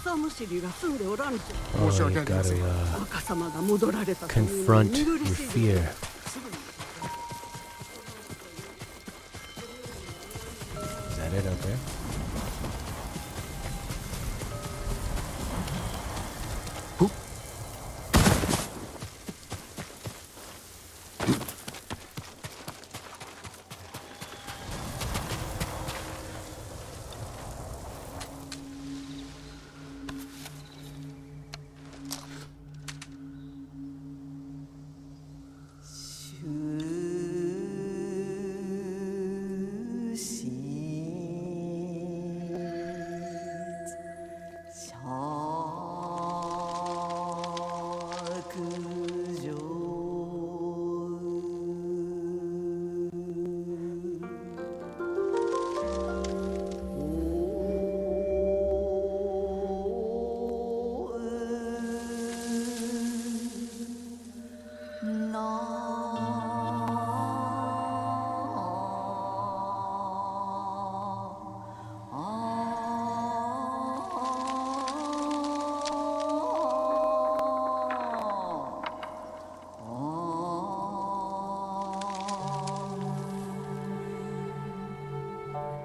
草むしりが住んでおらんじゃ。 Oh, you gotta 若様が戻られたという confront 見 your 苦しい。 fear. Is that it out there?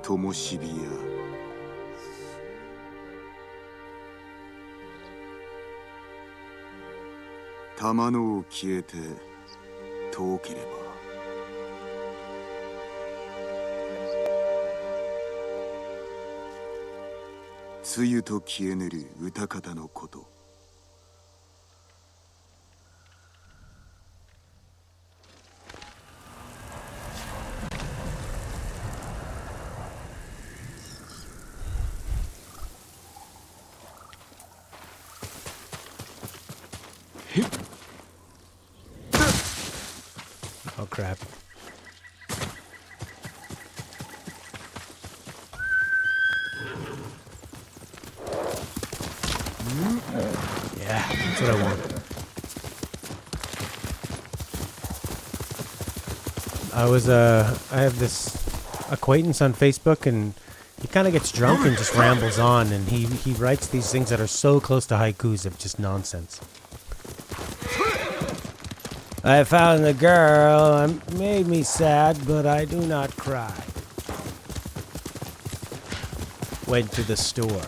ともしびや。玉のを消えて遠ければ。梅雨と消えぬる歌方のこと。Oh crap. Yeah, that's what I want. I have this acquaintance on Facebook, and he kind of gets drunk and just rambles on, and he writes these things that are so close to haikus of just nonsense. I found the girl. It made me sad, but I do not cry. Went to the store.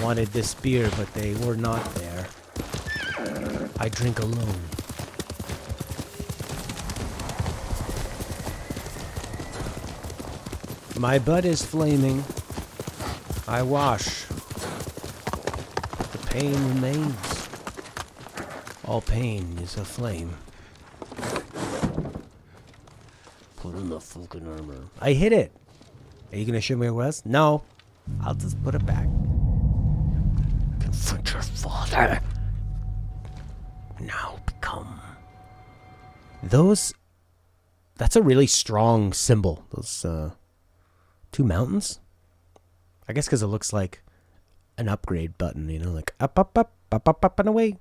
Wanted this beer, but they were not there. I drink alone. My butt is flaming. I wash. The pain remains. All pain is a flame. Put in the fucking armor. I hit it. Are you gonna show me where it was? No. I'll just put it back. Confront your father. Now become. Those. That's a really strong symbol. Those 2 mountains. I guess because it looks like an upgrade button, you know, like up, up, up, up, up, up, and away.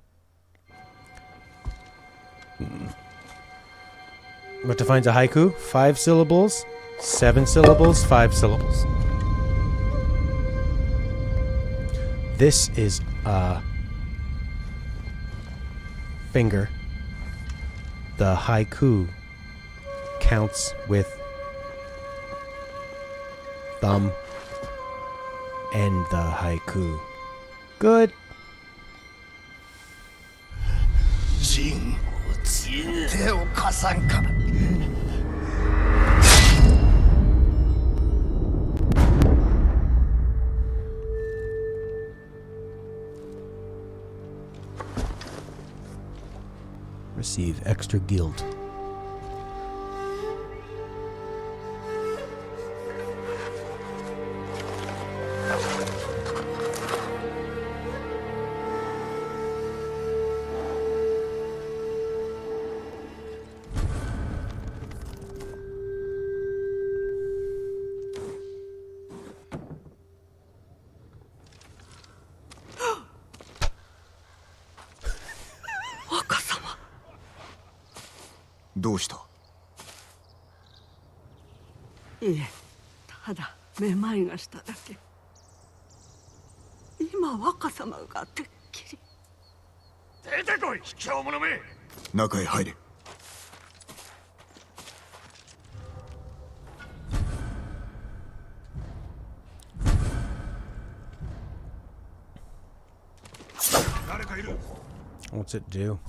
What defines a haiku? 5 syllables, 7 syllables, 5 syllables. This is a finger. The haiku counts with thumb and the haiku. Good. Jin, 手を貸さんか。Receive extra guild. Wakasama. どうした？いえ、ただめまいがしただけ。今若様がてっきり。出てこい、卑怯者め。中へ入れ。誰かいる。 What's it do?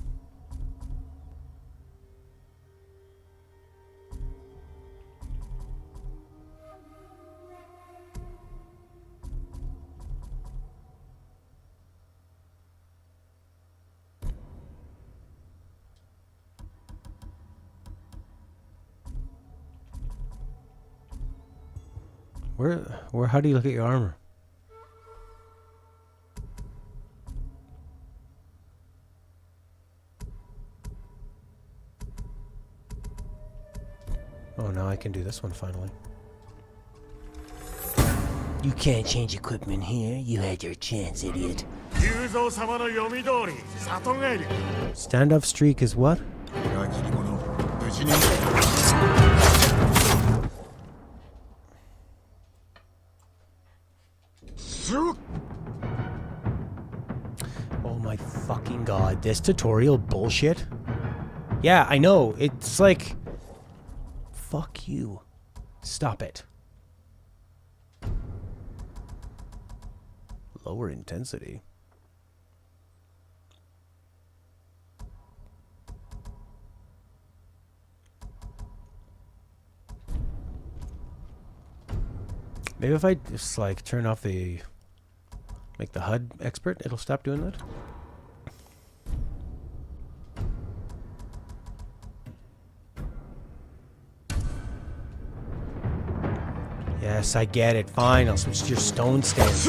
How do you look at your armor? Oh, now I can do this one finally. You can't change equipment here. You had your chance, idiot. Standoff streak is what? Oh my fucking god, this tutorial bullshit? Yeah, I know, it's like... Fuck you. Stop it. Lower intensity. Maybe if I just like turn off the... Make the HUD expert, it'll stop doing that? Yes, I get it. Fine, I'll switch to your stone stance.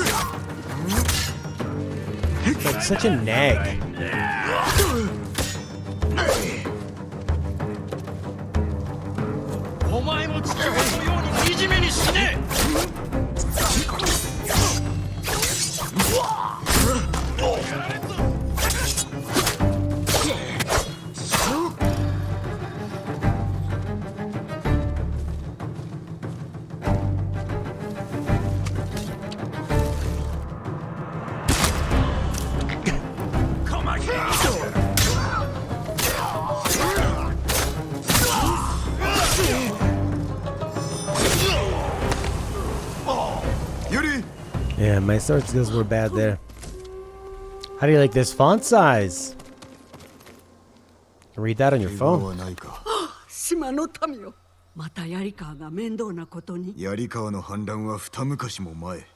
Like such a nag. Yeah, my sword skills were bad there. How do you like this font size? Read that on your phone. 島の民よ、また槍川が面倒なことに。槍川の反乱は二昔も前。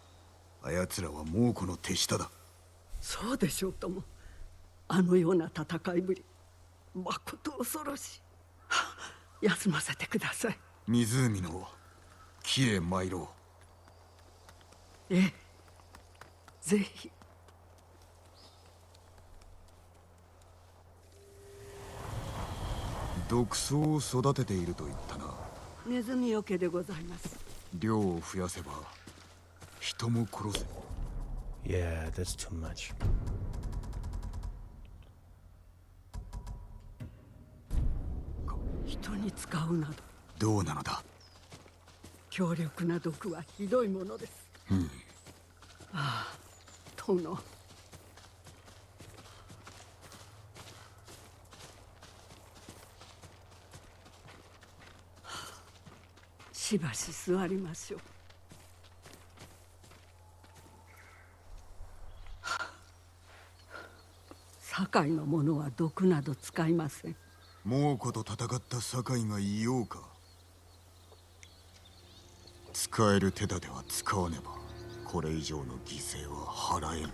あやつらは猛虎の手下だ。そうでしょうとも。あのような戦いぶり、まこと恐ろしい。はあ、休ませてください。湖の木へ参ろう。ええ、ぜひ。毒草を育てていると言ったな。ネズミよけでございます。量を増やせば人も殺せ。Yeah, that's too much. 人に使うなど。どうなのだ。強力な毒はひどいものです。ああ、殿。しばし座りましょう。堺の者は毒など使いません。猛虎と戦った堺がいようか。使える手立ては使わねばこれ以上の犠牲は払えん。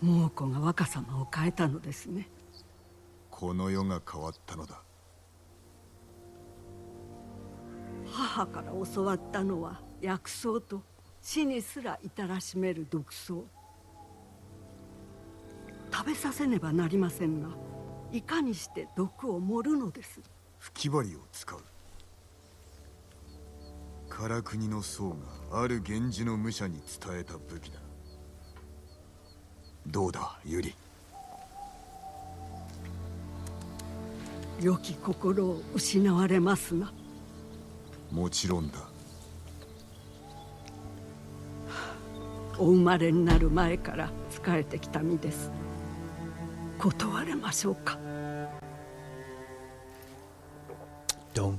猛虎が若様を変えたのですね。この世が変わったのだ。母から教わったのは薬草と死にすら至らしめる毒草。食べさせねばなりませんが、いかにして毒を盛るのです。吹き針を使う。唐国の僧がある源氏の武者に伝えた武器だ。どうだユリ。良き心を失われますな。もちろんだ。お生まれになる前から仕えてきた身です。断れましょうか。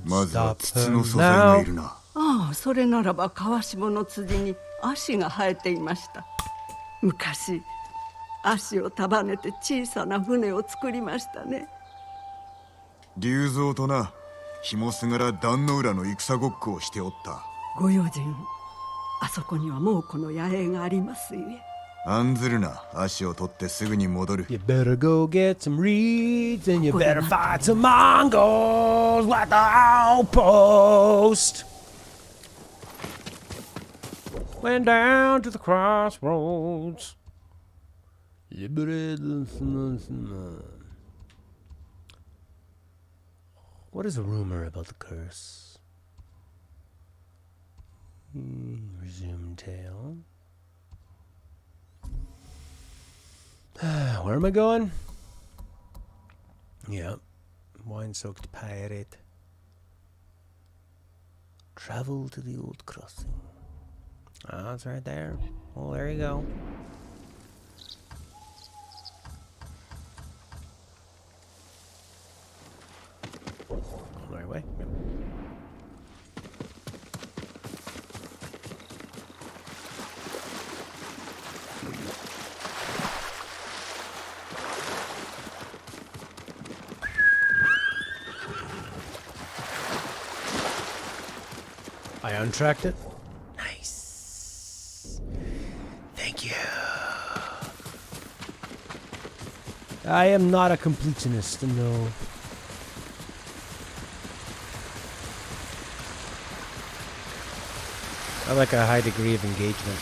まずは筒の素材がいるな。ああ、それならば川下の辻に足が生えていました。昔足を束ねて小さな船を作りましたね。龍蔵とな、紐すがら壇の浦の戦ごっこをしておった。ご用心、あそこには猛虎の野営がありますゆえ。案ずるな、足を取ってすぐに戻る。 You better go get some reeds and you better fight some Mongols at the outpost. Went down to the crossroads. What is a rumor about the curse? Resume tale. Where am I going? Yep. Wine-soaked pirate. Travel to the old crossing. Ah, it's right there. Well, there you go. On the right way? Yep. I untracked it. Nice. Thank you. I am not a completionist, no. I like a high degree of engagement.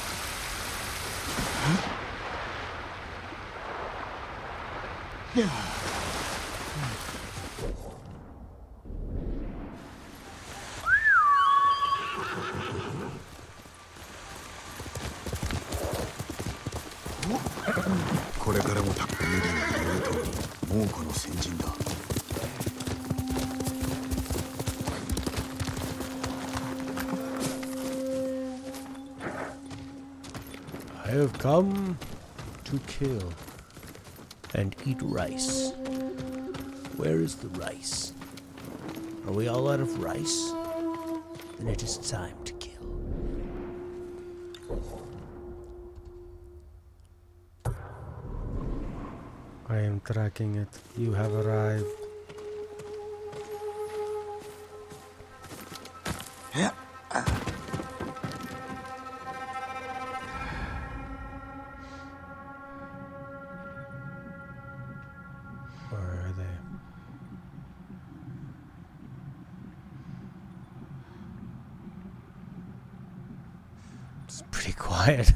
I have come to kill and eat rice. Where is the rice? Are we all out of rice? Then it is time to kill. I am tracking it. You have arrived. It's pretty quiet.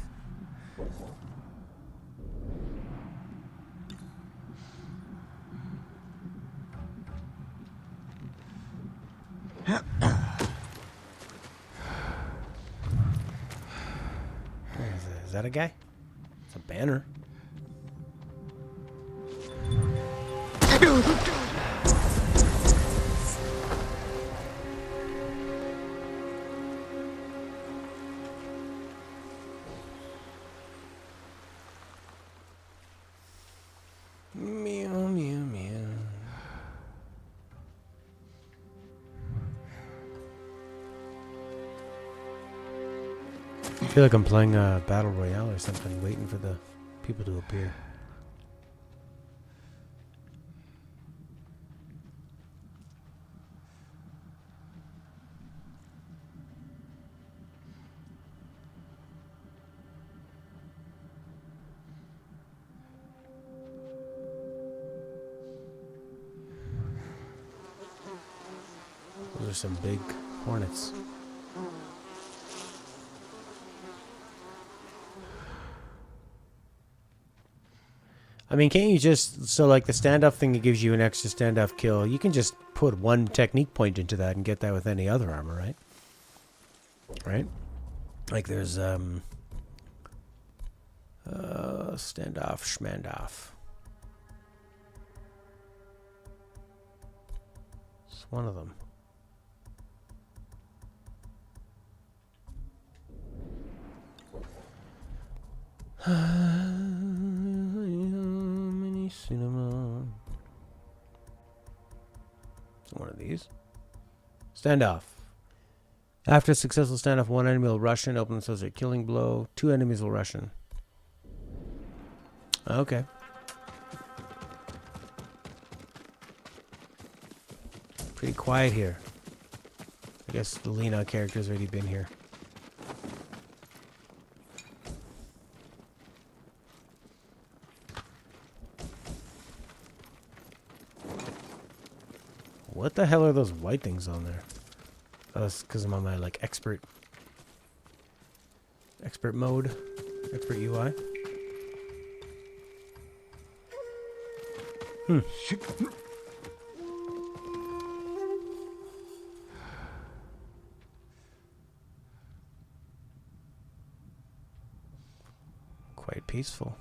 Is that a guy? It's a banner. Meow, meow, meow. I feel like I'm playing a battle royale or something, waiting for the people to appear. Those are some big hornets. I mean, can't you just, so like the standoff thing that gives you an extra standoff kill, you can just put one technique point into that and get that with any other armor, right? Right? Like there's, standoff, schmandoff. It's one of them. Mini cinema. It's one of these. Standoff. After a successful standoff, one enemy will rush in, open themselves a killing blow. Two enemies will rush in. Okay. Pretty quiet here. I guess the Lena character's already been here. What the hell are those white things on there? Oh, that's because I'm on my like expert mode, expert UI. Quite peaceful.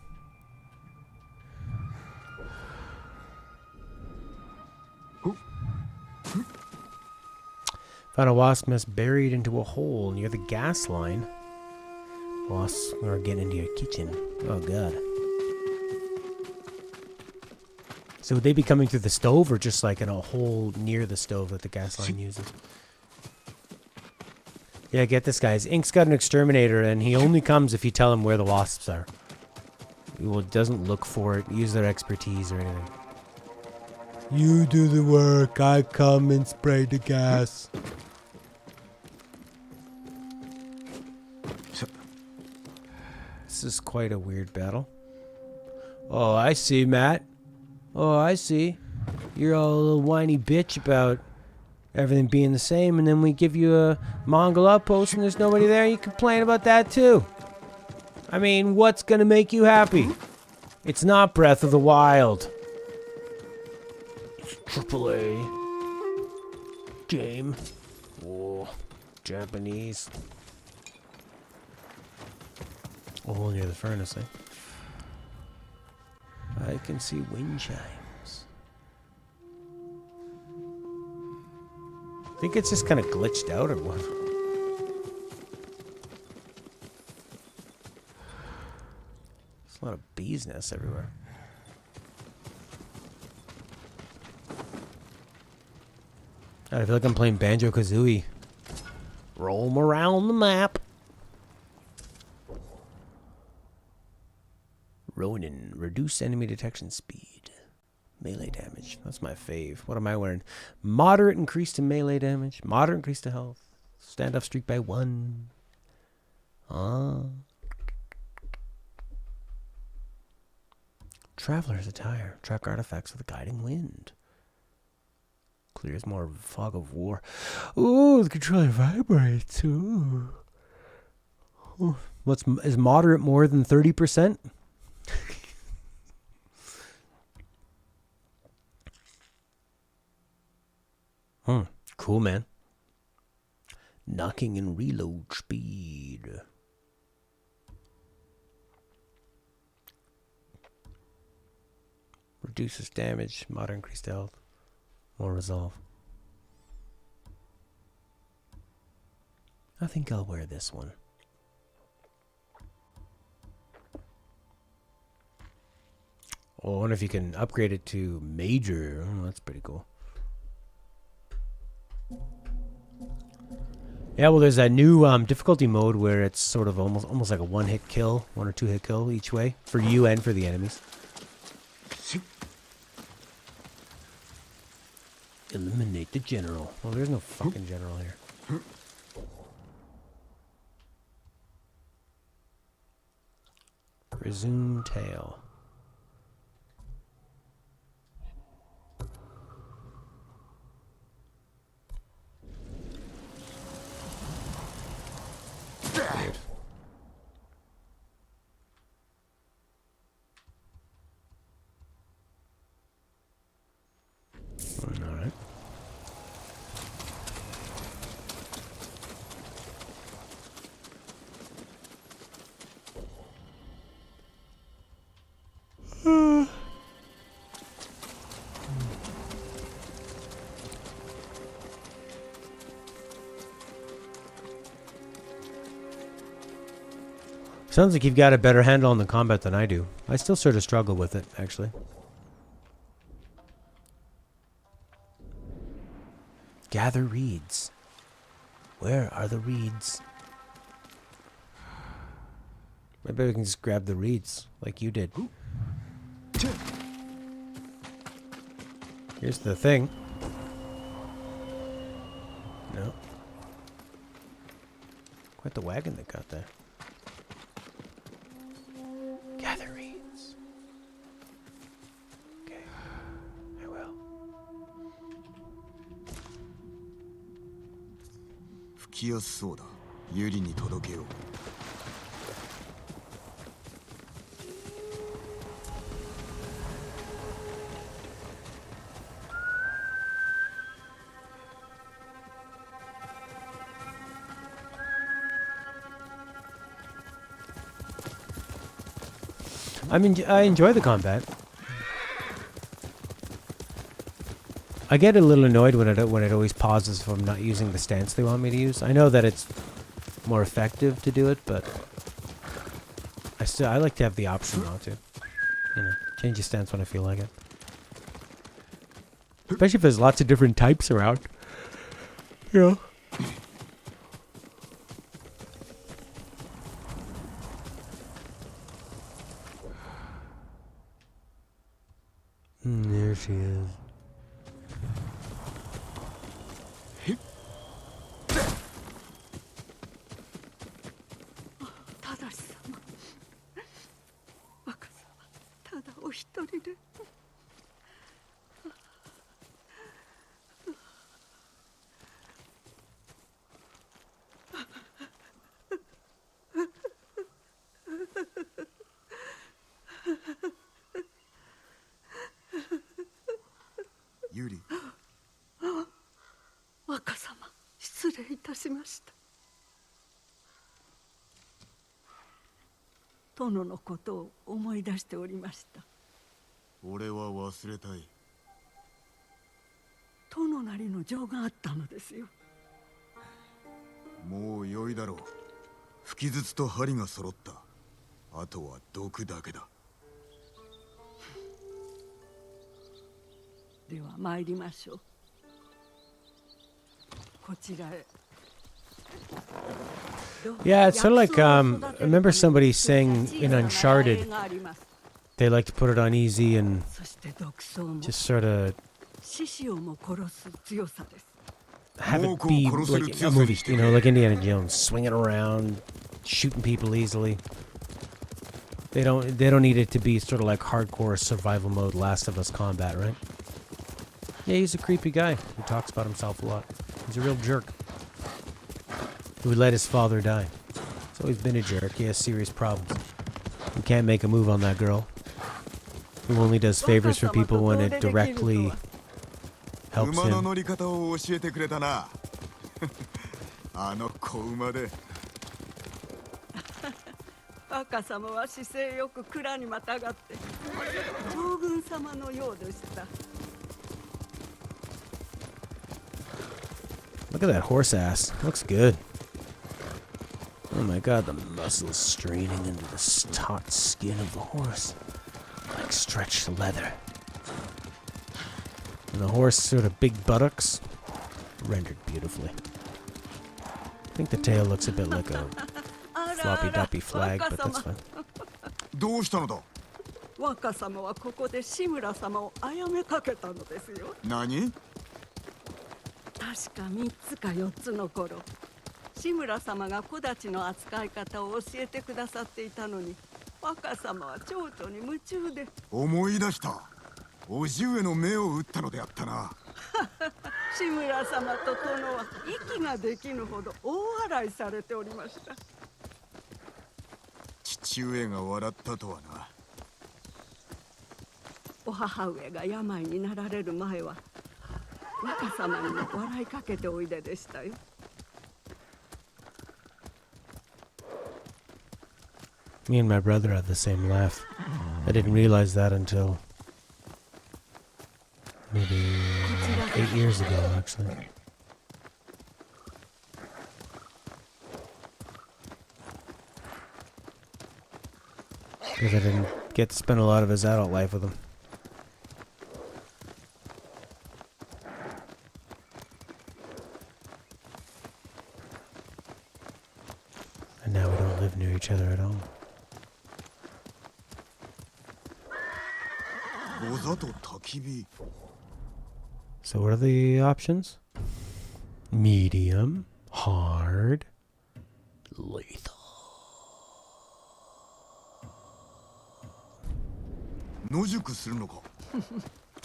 Found a wasp nest buried into a hole near the gas line. Wasps are getting into your kitchen. Oh god. So would they be coming through the stove or just like in a hole near the stove that the gas line uses? Yeah, get this, guys. Ink's got an exterminator and he only comes if you tell him where the wasps are. He doesn't look for it, use their expertise or anything. You do the work, I come and spray the gas. This is quite a weird battle. Oh, I see, Matt. Oh, I see. You're all a little whiny bitch about everything being the same, and then we give you a Mongol outpost and there's nobody there, you complain about that too. I mean, what's gonna make you happy? It's not Breath of the Wild. It's AAA game. Oh, Japanese. Oh, near the furnace, eh? I can see wind chimes. I think it's just kind of glitched out or what? There's a lot of bees' nests everywhere. I feel like I'm playing Banjo-Kazooie. Roll 'em around the map. Ronin, reduce enemy detection speed. Melee damage. That's my fave. What am I wearing? Moderate increase to melee damage. Moderate increase to health. Standoff streak by 1. Traveler's attire. Track artifacts with a guiding wind. Clears more fog of war. Ooh, the controller vibrates. Ooh. Is moderate more than 30%? Cool, man. Knocking and reload speed. Reduces damage, moderate increased health, more resolve. I think I'll wear this one. Oh, I wonder if you can upgrade it to major. Oh, that's pretty cool. Yeah, well, there's that new difficulty mode where it's sort of almost like a one-hit kill, 1 or 2 hit kill each way for you and for the enemies. Eliminate the general. Well, there's no fucking general here. Resume tail. Weird. All right. Sounds like you've got a better handle on the combat than I do. I still sort of struggle with it, actually. Gather reeds. Where are the reeds? Maybe we can just grab the reeds, like you did. Here's the thing. No. Quite the wagon they got there. Gather reeds. Okay. I will. 吹きやすそうだ。ユリに届けよう。I enjoy the combat. I get a little annoyed when it always pauses if I'm not using the stance they want me to use. I know that it's more effective to do it, but I like to have the option not to. You know, change your stance when I feel like it. Especially if there's lots of different types around. You know. There she is. Yuri. 若様、失礼いたしました。殿のことを思い出しておりました。俺は忘れたい。殿なりの情があったのですよ。もう良いだろう。吹き筒と針が揃った。あとは毒だけだ。では参りましょう。こちらへ。Yeah, it's sort of like I remember somebody saying in Uncharted they like to put it on easy and just sort of have it be like a movie, you know, like Indiana Jones, swinging around, shooting people easily. They don't need it to be sort of like hardcore survival mode Last of Us combat, right? Yeah, he's a creepy guy who talks about himself a lot. He's a real jerk who let his father die. It's Always been a jerk. He has serious problems. He can't make a move on that girl. Who only does favors for people when it directly helps 馬の him. 乗り方を教えてくれたな。あの子馬で。若様は姿勢よく蔵にまたがって将軍様のようでした。 Look at that horse ass. Looks good. Oh my god, the muscles straining into the taut skin of the horse. Like stretched leather. And the horse sort of big buttocks. Rendered beautifully. I think the tail looks a bit like a floppy doppy flag, but that's fine. どうしたのだ。若様はここで志村様を殺めかけたのですよ。何？確か3つか4つの頃、志村様が小太刀の扱い方を教えてくださっていたのに、若様は蝶々に夢中で。思い出した。叔父上の目を打ったのであったな。志村様と殿は息ができぬほど大笑いされておりました。父上が笑ったとはな。お母上が病になられる前は若様にも笑いかけておいででしたよ。Me and my brother had the same laugh. I didn't realize that until maybe 8 years ago, actually. Because I didn't get to spend a lot of his adult life with him. And now we don't live near each other at all. ござと焚き火。 So what are the options? Medium, hard, lethal. 野宿するのか。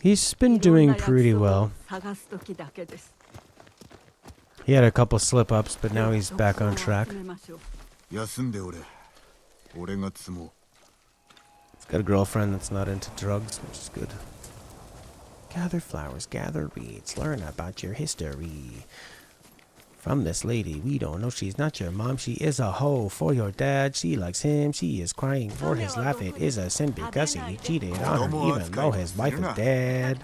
He's been doing pretty well. 探す時だけです。 He had a couple slip-ups, but now he's back on track. 休んでおれ。俺が積もう。 He's got a girlfriend that's not into drugs, which is good. Gather flowers, gather reeds, learn about your history. From this lady, we don't know she's not your mom. She is a hoe for your dad. She likes him. She is crying for his laugh. It is a sin because he cheated on her, even though his wife is dead.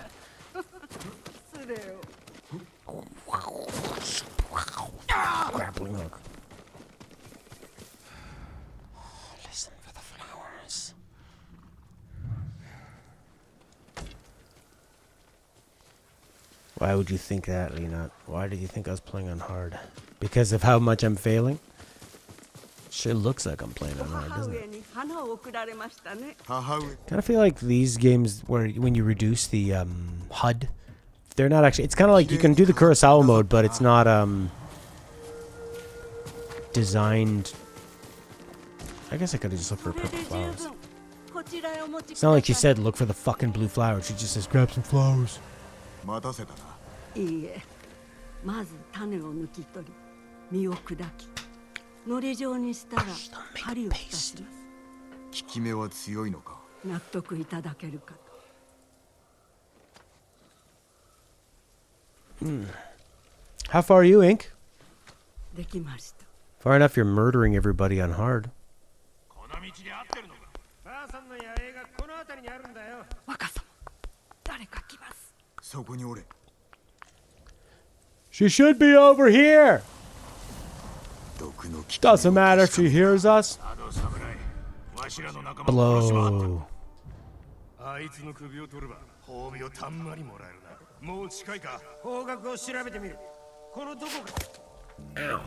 Grappling hook. Listen for the flowers. Why would you think that, Lena? Why did you think I was playing on hard? Because of how much I'm failing? Sure looks like I'm playing on hard, doesn't it? Kind of feel like these games where when you reduce the HUD, they're not actually. It's kind of like you can do the Kurosawa mode, but it's not designed. I guess I could have just looked for purple flowers. It's not like she said look for the fucking blue flowers. She just says grab some flowers. 待たせたな。いいえ、まず種を抜き取り、実を砕き、のり状にしたら針を刺します。効き目は強いのか。納得いただけるかと。How far are you, Ink? できました。 Far enough you're murdering everybody on hard. この道で合ってるのか。母さんの野営がこの辺りにあるんだよ。若様、誰か来ます。 そこにおれ。 She should be over here! Doesn't matter if she hears us. Blow. あいつの首を取れば褒美をたんまりもらえるな。もう近いか。方角を調べてみる。このどこか。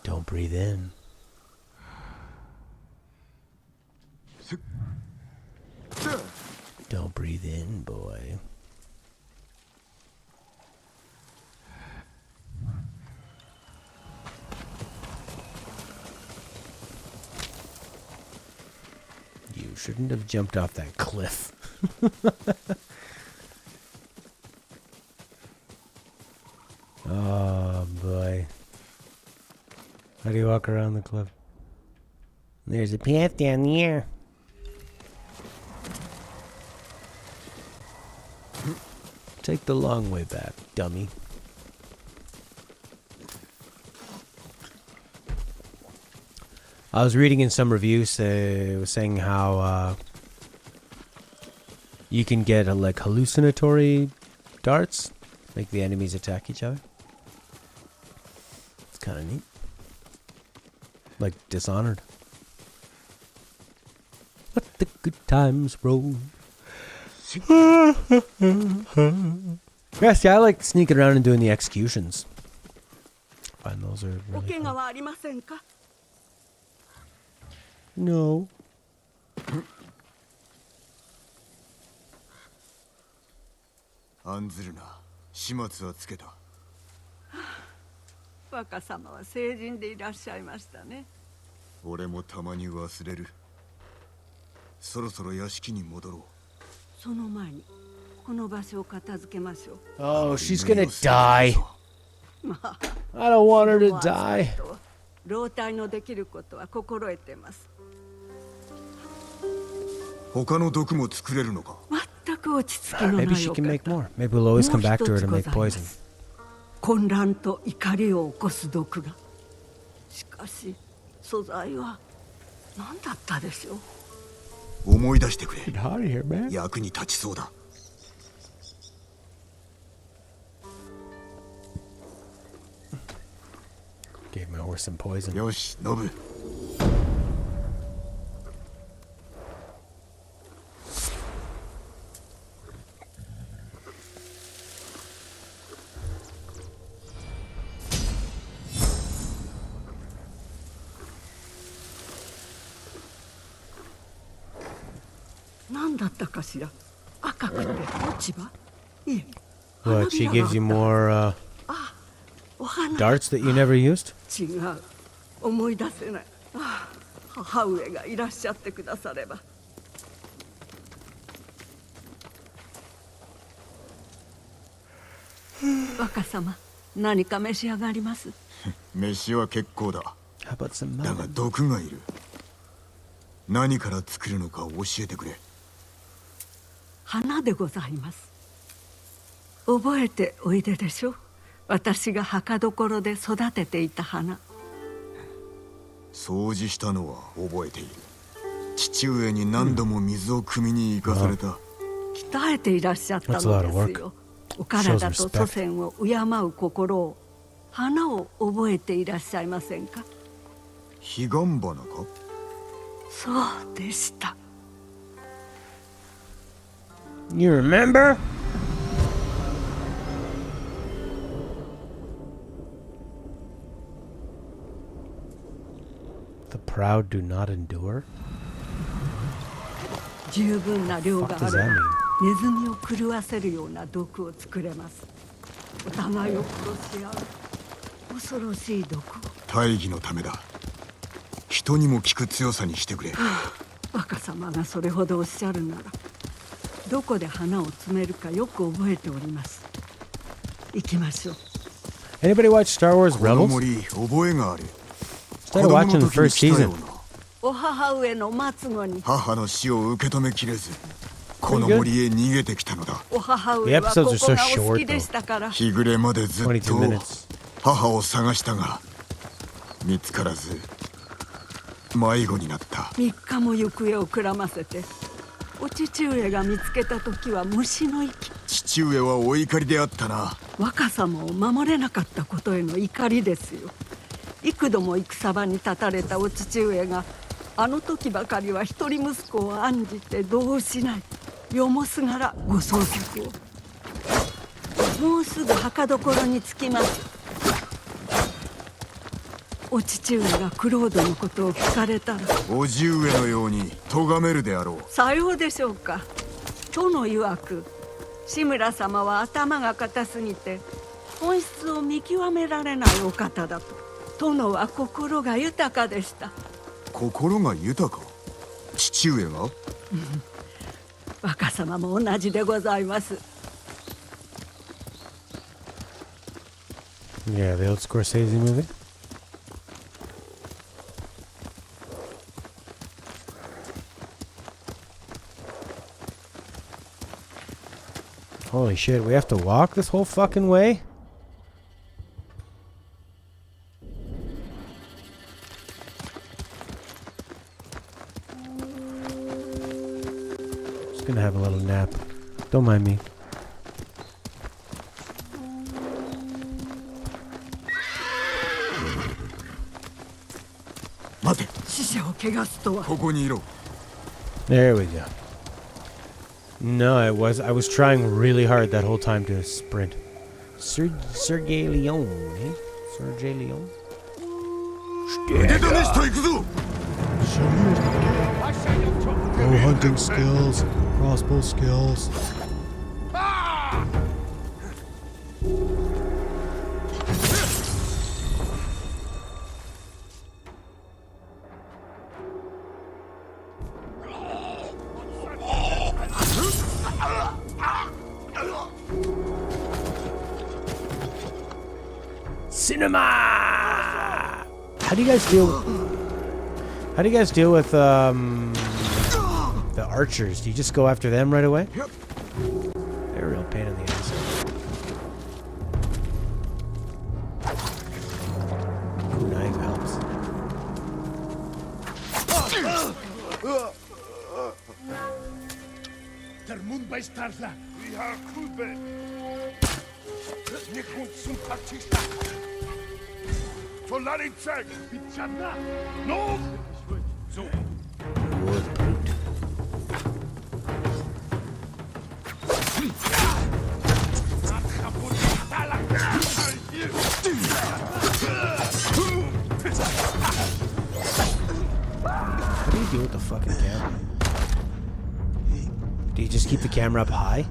Don't breathe in. Don't breathe in, boy. shouldn't have jumped off that cliff. Oh boy. How do you walk around the cliff? There's a path down here. Take the long way back, dummy. I was reading in some reviews, it was saying how you can get like hallucinatory darts, make the enemies attack each other. It's kind of neat. Like Dishonored. Let the good times roll. Yeah, see, I like sneaking around and doing the executions. I find those are really fun. No. 案ずるな。始末はつけた。若様は成人でいらっしゃいましたね。俺もたまに忘れる。そろそろ屋敷に戻ろう。その前にこの場所を片付けましょう。 Oh, she's gonna die. I don't want her to die. 老体のできることは心得てます。他の毒も作れるのか。全く落ち着きのないお Maybe she 方。 can make more. Maybe we'll always come back to her to make poison. 混乱と怒りを起こす毒が。しかし素材は何だったでしょう。思い出してくれ。 Get out of here, man. 役に立ちそうだ。Gave my horse some poison. よし、ノブ。何だったかしら。赤くて落ち葉。いえ。 What, she gives you more お花。 darts that you never used? 違う。思い出せない。母上がいらっしゃってくだされば。若様、何か召し上がります。飯は結構だ。 How about some だが melon? 毒がいる。何から作るのか教えてくれ。花でございます。覚えておいででしょう。私が墓所で育てていた花。掃除したのは覚えている。父上に何度も水を汲みに行かされた。鍛えていらっしゃったのですよ。お体と祖先を敬う心を、花を覚えていらっしゃいませんか。彼岸花か。そうでした。 You remember? The proud do not endure? 十分な量が What あ does れ that ば mean? ネズミを狂わせるような毒を作れます。お互いを殺し合う恐ろしい毒を。大義のためだ。人にも効く強さにしてくれ。若様がそれほどおっしゃるなら、どこで花を詰めるかよく覚えております。行きましょう。 Anybody watch Star Wars この Rebels? 森覚えがある。 Started watching the first season. お母上の末後に。母の死を受け止めきれず、この森へ逃げてきたのだ。お母上はここがお好きでしたから。日暮れまでずっと22 minutes. 母を探したが見つからず迷子になった。3日も行方をくらませて、お父上が見つけた時は虫の息。父上はお怒りであったな。若様を守れなかったことへの怒りですよ。幾度も戦場に立たれたお父上が、あの時ばかりは一人息子を案じて度を失い、よもすがらご捜索を。もうすぐ墓所に着きます。お父上がクロードのことを聞かれたら、おじ上のように咎めるであろう。さようでしょうか。殿曰く、志村様は頭が固すぎて本質を見極められないお方だと。殿は心が豊かでした。心が豊か。父上が若様も同じでございます。 Yeah, the old Scorsese movie. Holy shit, we have to walk this whole fucking way? Just gonna have a little nap. Don't mind me. There we go. No, I was trying really hard that whole time to sprint. Sergey Leone, eh? Sergey Leone? Bow hunting skills, crossbow skills. Cinema. How do you guys deal with the archers? Do you just go after them right away? They're a real pain in the ass. Knife helps. How do you deal with the fucking camera? Do you just keep the camera up high?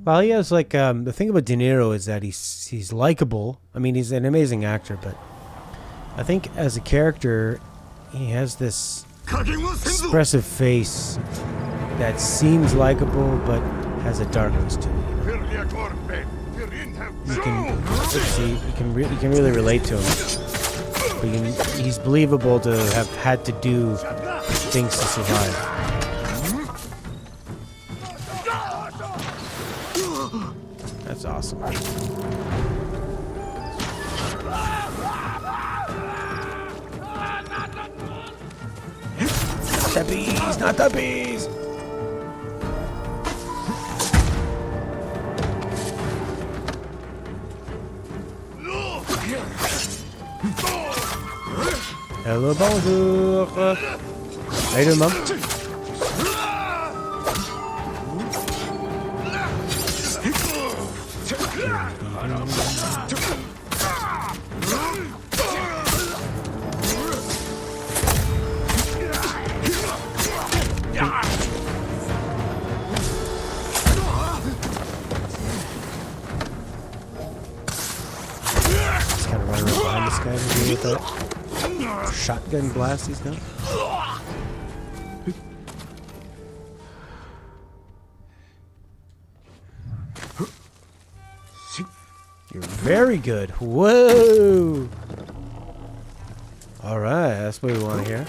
Well, he has like the thing about De Niro is that he's likable. I mean, he's an amazing actor, but I think as a character, he has this expressive face that seems likable, but has a darkness to it. You can really relate to him. But he's believable to have had to do things to survive. That's awesome. Not the bees! Not the bees! Hello, bonjour! How you doing, Mom? Just kind of running behind this guy to deal with that shotgun blast he's got. You're very good. Whoa! All right, that's what we want to hear.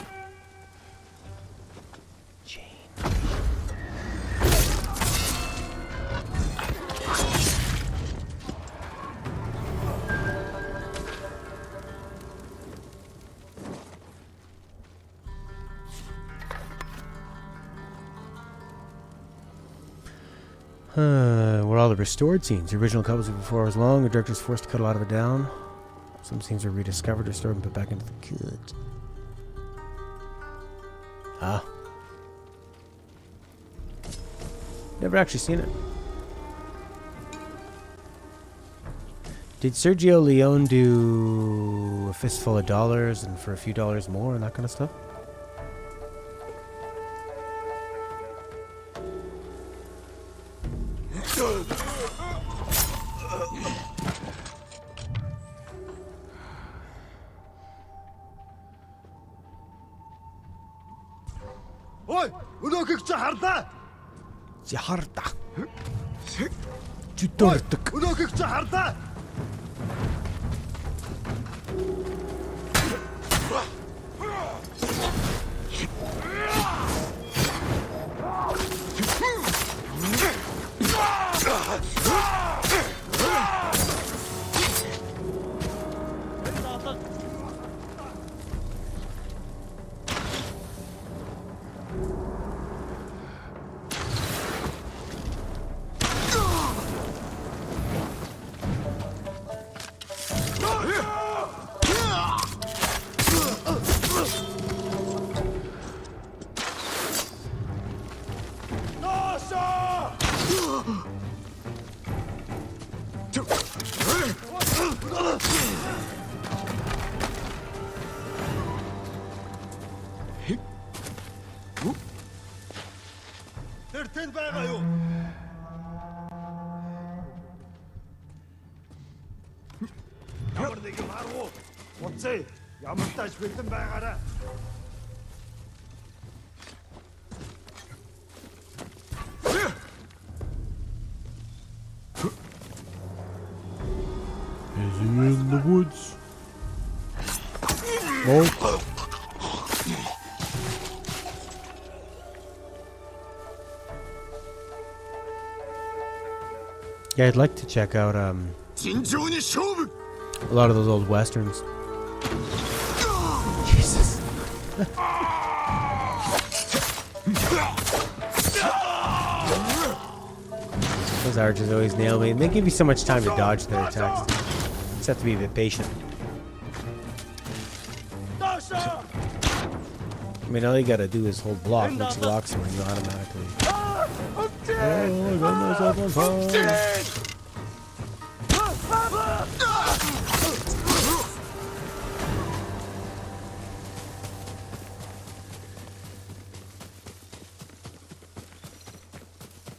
Were all the restored scenes. The original cut was before it was long. The director's forced to cut a lot of it down. Some scenes were rediscovered, restored, and put back into the cut. Ah. Never actually seen it. Did Sergio Leone do A Fistful of Dollars and For a Few Dollars More and that kind of stuff? Ой, өнөөхийг чи хардаа. Жахарта. Чүтөртөг. Өнөөхийг чи хардаа. Тэр тэнд байгаа юу? Ямар нэг юм харуу. Уцээ. Ямар тааш бэлэн байгаарай. Is he in the woods? Oh. Yeah, I'd like to check out a lot of those old westerns. Jesus. Those archers always nail me, and they give you so much time to dodge their attacks. You just have to be a bit patient. I mean, all you gotta do is hold block. Once you lock someone, you automatically. Oh, I got myself on fire.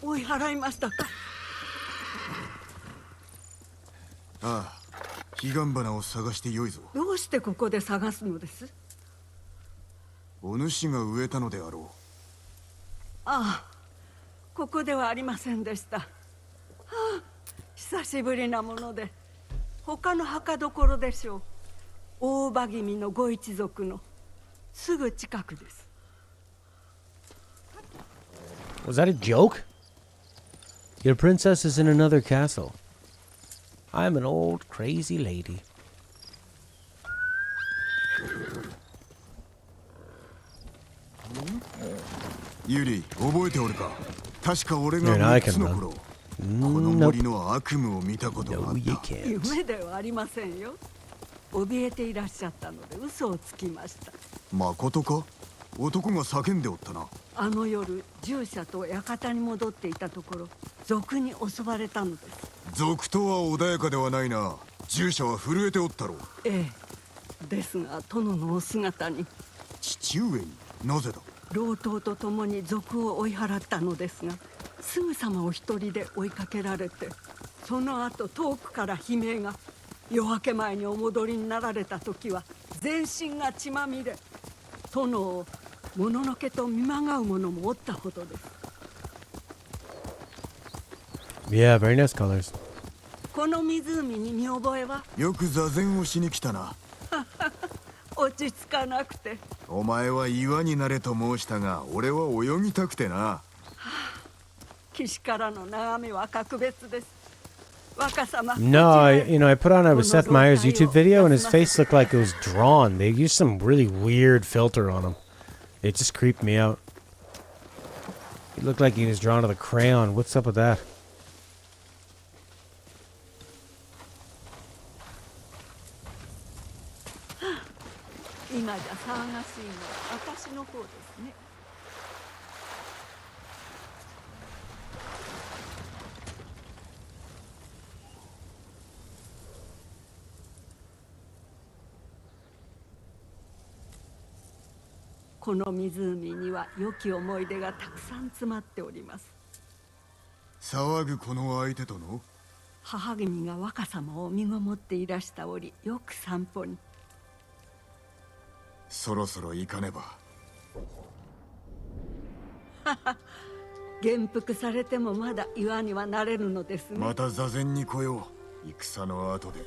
追い払いましたか。ああ、彼岸花を探してよいぞ。どうしてここで探すのです？お主が植えたのであろう。ああ、ここではありませんでした。はあ、久しぶりなもので、他の墓所でしょう。大場君のご一族のすぐ近くです。Was that a joke? Your princess is in another castle. I'm an old crazy lady. ユリ、覚えておるか。確か俺が6つの頃、この森の悪夢を見たことがあった。夢ではありませんよ。怯えていらっしゃったので嘘をつきました。まことか？男が叫んでおったな。あの夜、従者と館に戻っていたところ、賊に襲われたのです。賊とは穏やかではないな。従者は震えておったろう。ええ。ですが、殿のお姿に。父上に？なぜだ？老頭と共に賊を追い払ったのですが、すぐさまお一人で追いかけられて、その後遠くから悲鳴が。夜明け前にお戻りになられた時は全身が血まみれ。殿をもののけと見まがう者もおったほどです。Yeah, very nice colors. この湖に見覚えは？よく座禅をしに来たな。落ち着かなくて。お前は岩になれと申したが、俺は泳ぎたくてな。岸からの眺めは格別です。No, I put on a Seth Meyers YouTube video, and his face looked like it was drawn. They used some really weird filter on him. It just creeped me out. He looked like he was drawn with a crayon. What's up with that? "この湖には良き思い出がたくさん詰まっております。騒ぐこの相手との？母君が若様を身ごもっていらした折、よく散歩に。そろそろ行かねば。元服されてもまだ岩にはなれるのですね。また座禅に来よう。戦の後で。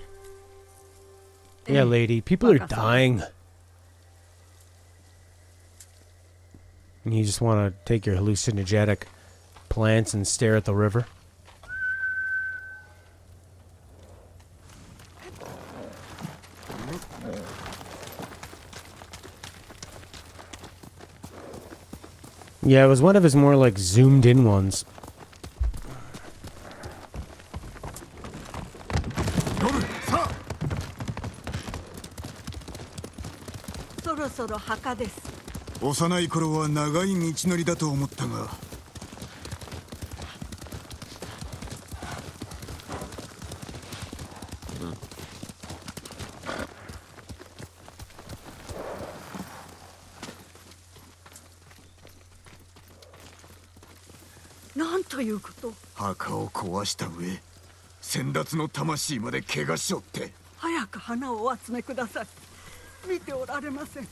Yeah, lady, people are dying. And you just want to take your hallucinogenic plants and stare at the river? Yeah, it was one of his more like zoomed in ones. そろそろ墓です。幼い頃は長い道のりだと思ったが。なんということ。墓を壊した上、先達の魂まで怪我しおって。早く花をお集めください。見ておられません。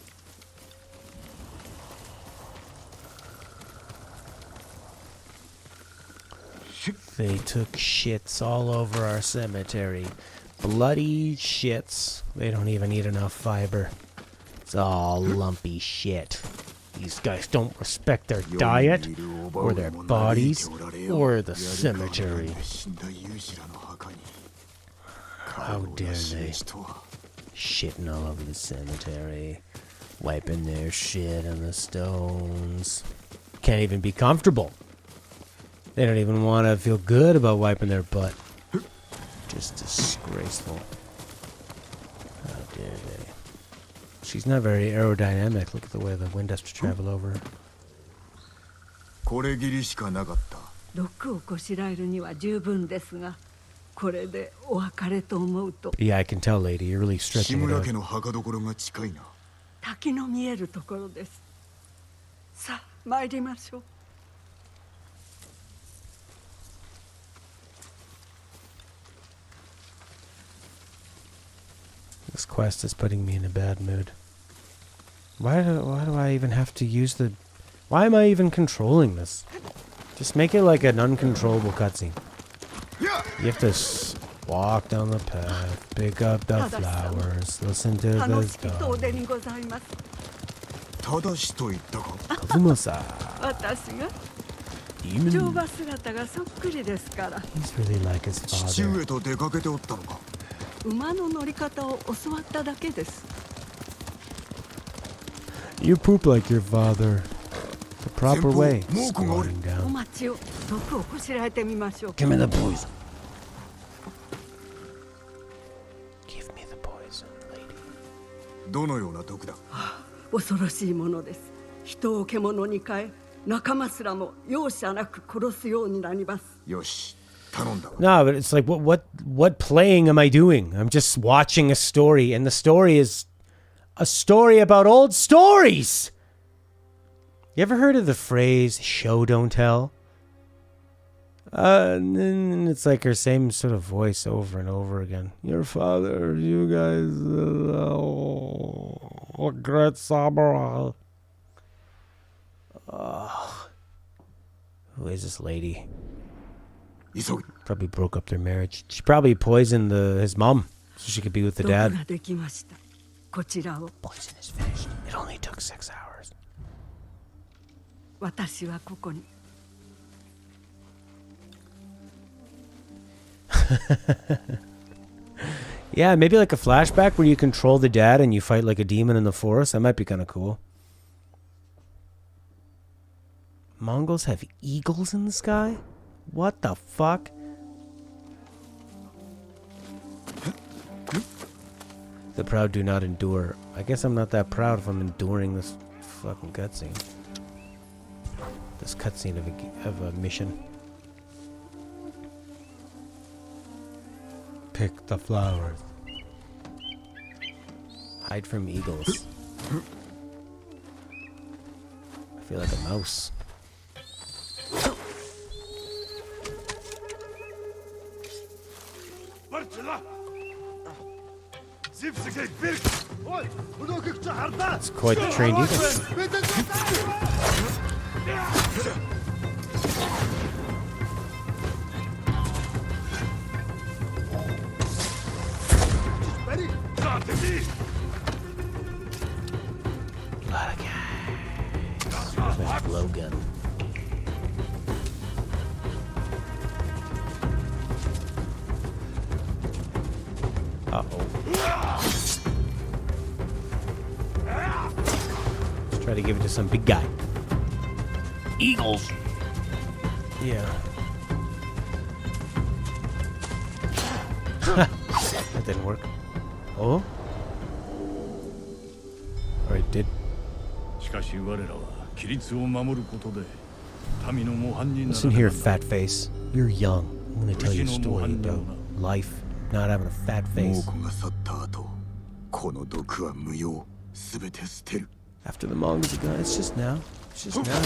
They took shits all over our cemetery. Bloody shits. They don't even eat enough fiber. It's all lumpy shit. These guys don't respect their diet, or their bodies, or the cemetery. How dare they? Shitting all over the cemetery. Wiping their shit on the stones. Can't even be comfortable. They don't even want to feel good about wiping their butt. Just disgraceful. How dare they? She's not very aerodynamic. Look at the way the wind has to travel over her. これぎりしかなかった。毒をこしらえるには十分ですが、これでお別れと思うと。Yeah, I can tell, lady. You're really stretching it 志村 out. 家の墓所が近いな。滝の見えるところです。さあ、参りましょう。This quest is putting me in a bad mood. Why do I even have to use the... Why am I even controlling this? Just make it like an uncontrollable cutscene. You have to walk down the path, pick up the flowers, listen to the song. ただしと言ったか。Kazuma-san. 私が Demon. 乗馬姿がそっくりですから。 He's really like his 父 father. 上と出かけておったのか。馬の乗り方を教わっただけです。 You poop like your father. The proper way. 先方、猛虎がおる。 Squatting お down. 待ちを。毒をこしらえてみましょう。 Give me the poison. Give me the poison, lady. どのような毒だ。恐ろしいものです。人を獣に変え、仲間すらも容赦なく殺すようになります。よし、頼んだ。 No, but it's like, what playing am I doing? I'm just watching a story, and the story is a story about old stories. You ever heard of the phrase "show don't tell"? And it's like her same sort of voice over and over again. Your father, you guys, great samurai. Who is this lady? Probably broke up their marriage. She probably poisoned his mom so she could be with the 毒 dad. ができました。こちらを。 Poison is finished. It only took 6 hours. 私はここに。 Yeah, maybe like a flashback where you control the dad and you fight like a demon in the forest. That might be kind of cool. Mongols have eagles in the sky? What the fuck? The proud do not endure. I guess I'm not that proud if I'm enduring this fucking cutscene. This cutscene of a mission. Pick the flowers. Hide from eagles. I feel like a mouse. It's quite the trained eagle. Lot of guys. Where's my blowgun? Uh-oh. Let's try to give it to some big guy. Eagles! Yeah. That didn't work. Oh? Or it did. Listen here, fat face. You're young. I'm gonna tell you a story about life, not having a fat face. After the Mongols are gone, it's just now. It's just now.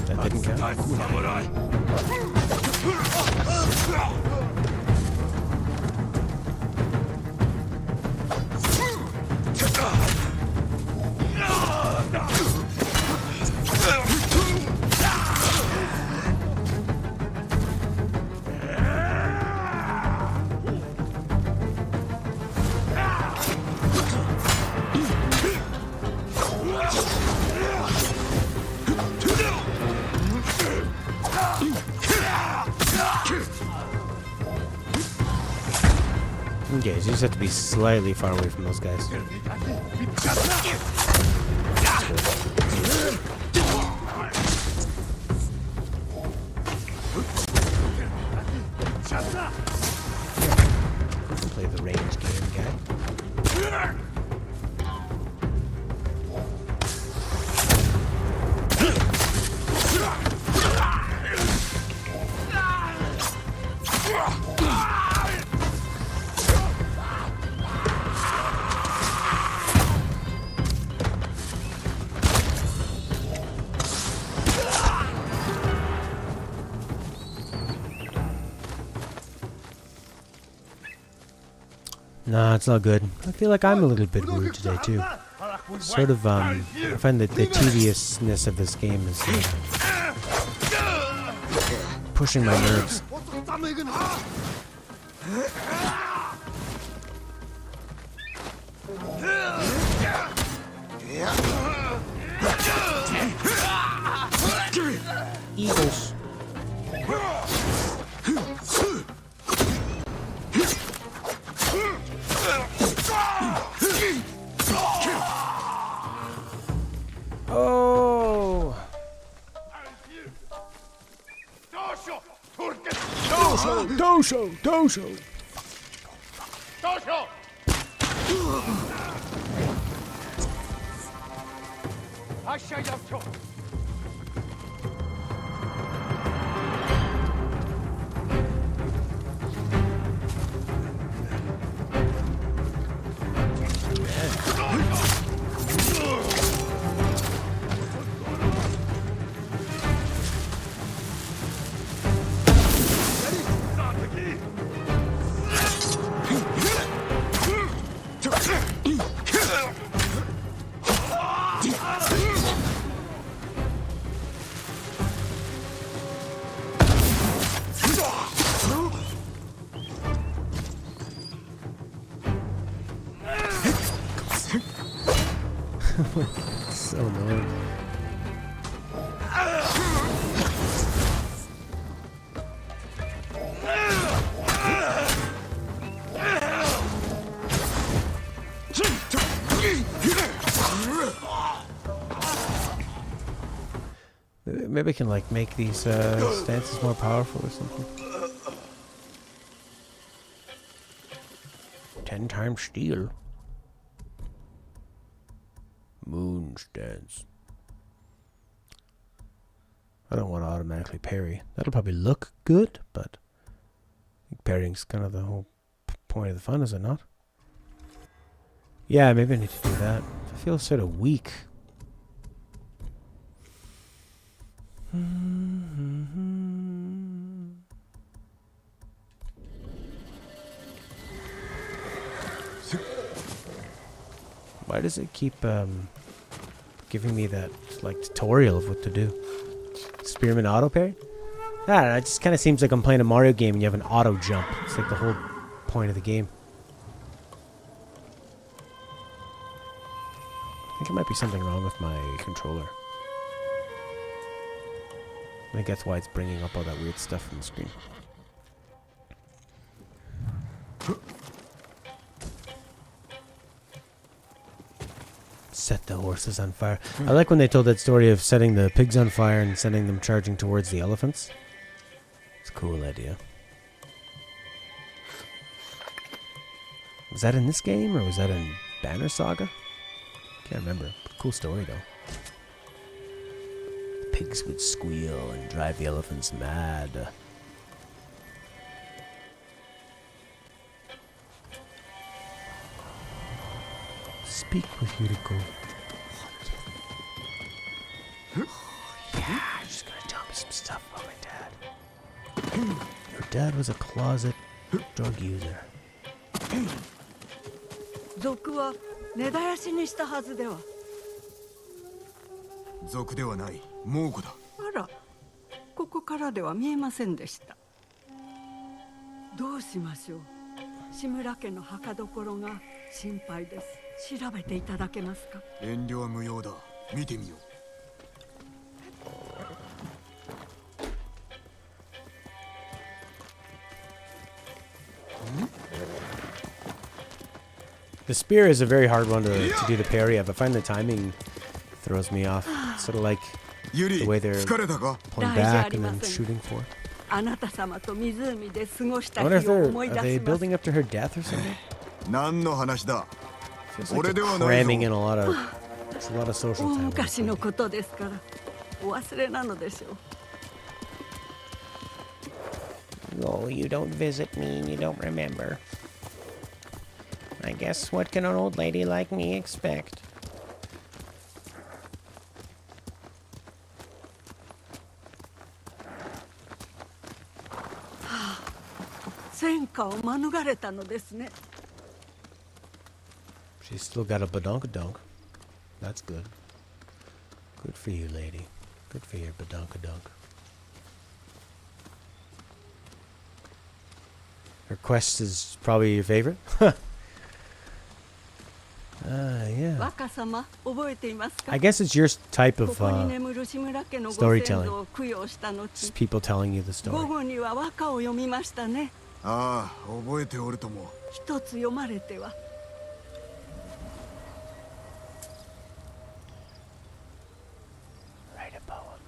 That didn't count. Okay, so you just have to be slightly far away from those guys. Play the range game, guy. Nah, it's not good. I feel like I'm a little bit rude today, too. Sort of, I find that the tediousness of this game is pushing my nerves. Eagles. Oh! Dosho! So annoying. Maybe I can like make these stances more powerful or something. 10 times steel. Moon stance. I don't want to automatically parry. That'll probably look good, but I think parrying's kind of the whole point of the fun, is it not? Yeah, maybe I need to do that. I feel sort of weak. Why does it keep giving me that like tutorial of what to do? Spearman auto parry? I don't know, it just kind of seems like I'm playing a Mario game and you have an auto jump. It's like the whole point of the game. I think it might be something wrong with my controller. I think that's why it's bringing up all that weird stuff on the screen. Set the horses on fire. I like when they told that story of setting the pigs on fire and sending them charging towards the elephants. It's a cool idea. Was that in this game or was that in Banner Saga? Can't remember. Cool story though. The pigs would squeal and drive the elephants mad. Speak with Yuriko. Yeah, she's gonna tell me some stuff about my dad. Your dad was a closet drug user. 賊は根絶やしにしたはずでは。賊ではない、猛虎だ。あら、ここからでは見えませんでした。どうしましょう。志村家の墓所が心配です。調べていただけますか。遠慮は無用だ。見てみよう。The spear is a very hard one to do the parry of. I find the timing throws me off. It's sort of like the way they're pulling back and then shooting for. I wonder if are they building up to her death or something? 何の話だ。 Feels like they're cramming in a lot of social time. 昔のことですからお忘れなのでしょう。 Oh, you don't visit me and you don't remember. I guess what can an old lady like me expect? 戦火を免れたのですね。 She's still got a badonkadonk. That's good. Good for you, lady. Good for your badonkadonk. Her quest is probably your favorite? Yeah. 若様、覚えていますか? I guess it's your type of ここに眠る志村家のご先 storytelling. 祖を供養した後、 Just people telling you the 午 story. 後には和歌を読みましたね。ああ、覚えておるとも。一つ読まれては。 Write a poem.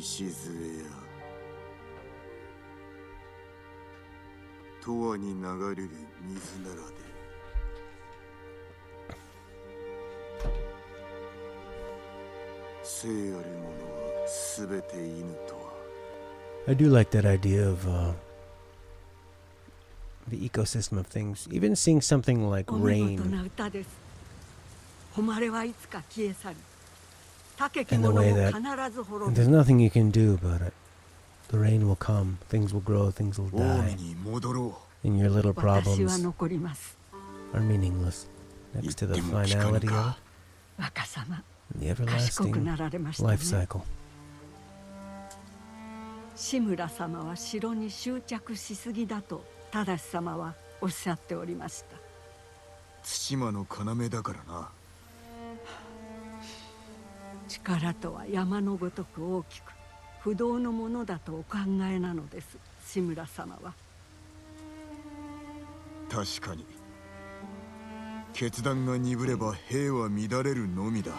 礎や永遠に流れる水ならで生あるものはすべて犬とは。 I do like that idea of the ecosystem of things. Even seeing something like お見事 rain な歌です。誉れはいつか消え去り、高き in the もの way も that 必ず滅 and び there's nothing you can do about it. The rain will come, things will grow, things will 近江 die, に戻ろ and your little 私は problems 残ります。 are meaningless next to the 言っても聞かぬ finality か。 of 若様、 the 賢く everlasting なられましたね。 life cycle. 志村様は城に執着しすぎだと正様はおっしゃっておりました。対馬の要だからな。力とは山のごとく大きく不動のものだとお考えなのです、志村様は。確かに決断が鈍れば兵は乱れるのみだ。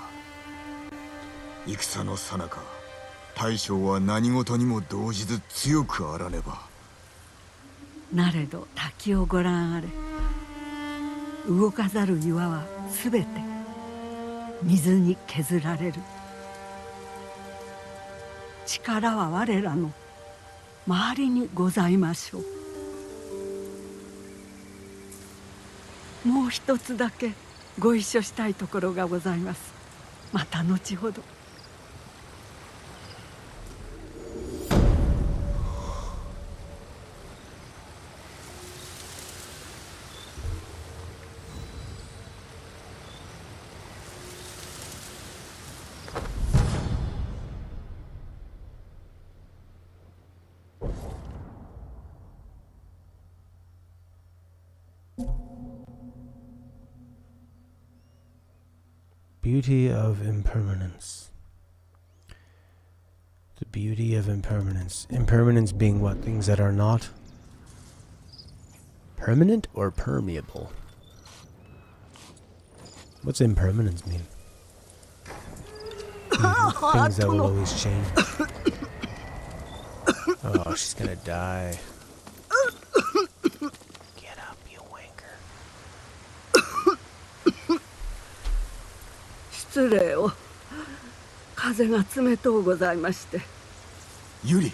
戦の最中大将は何事にも動じず強くあらねば。なれど滝をご覧あれ。動かざる岩はすべて水に削られる。力は我らの周りにございましょう。もう一つだけご一緒したいところがございます。また後ほど。Beauty of impermanence. The beauty of impermanence. Impermanence being what? Things that are not permanent or permeable? What's impermanence mean? Things that will always change. Oh, she's gonna die. Get up, you wanker. 失礼を。風が冷とうございまして。ユリ、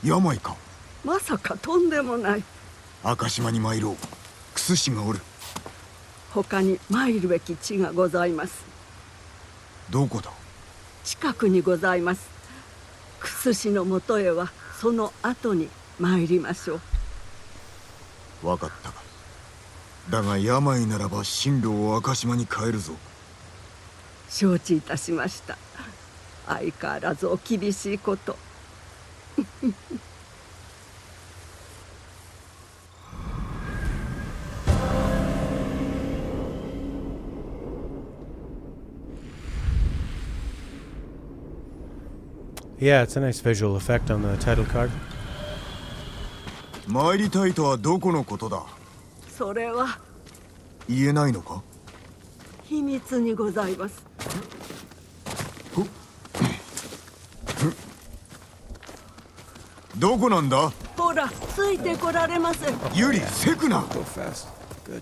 病か。まさかとんでもない。赤島に参ろう。クスシがおる。他に参るべき地がございます。どこだ。近くにございます。クスシのもとへはその後に参りましょう。わかった。だが病ならば進路を赤島に変えるぞ。承知いたしました。相変わらずお厳しいこと。Yeah, it's a nice visual effect on the title card. 参りたいとはどこのことだ。それは言えないのか。秘密にございます。どこなんだ。ほら、ついてこられませ。ユリ、セクナ。Go fast. Good.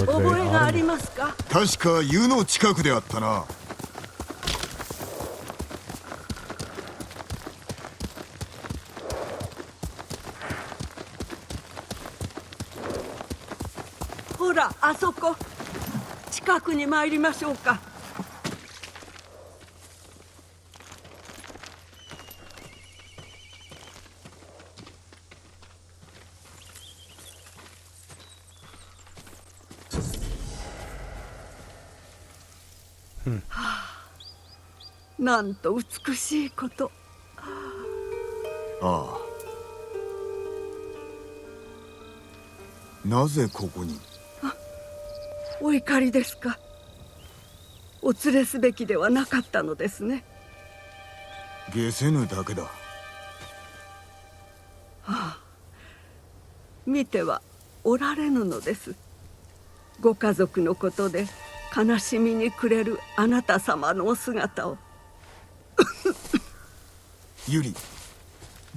覚えがありますか。確か湯の近くであったな。ほら、あそこ。近くに参りましょうか。なんと美しいこと。ああ。なぜここに。お怒りですか。お連れすべきではなかったのですね。下せぬだけだ。見てはおられぬのです。ご家族のことで悲しみに暮れるあなた様のお姿を。ユリ、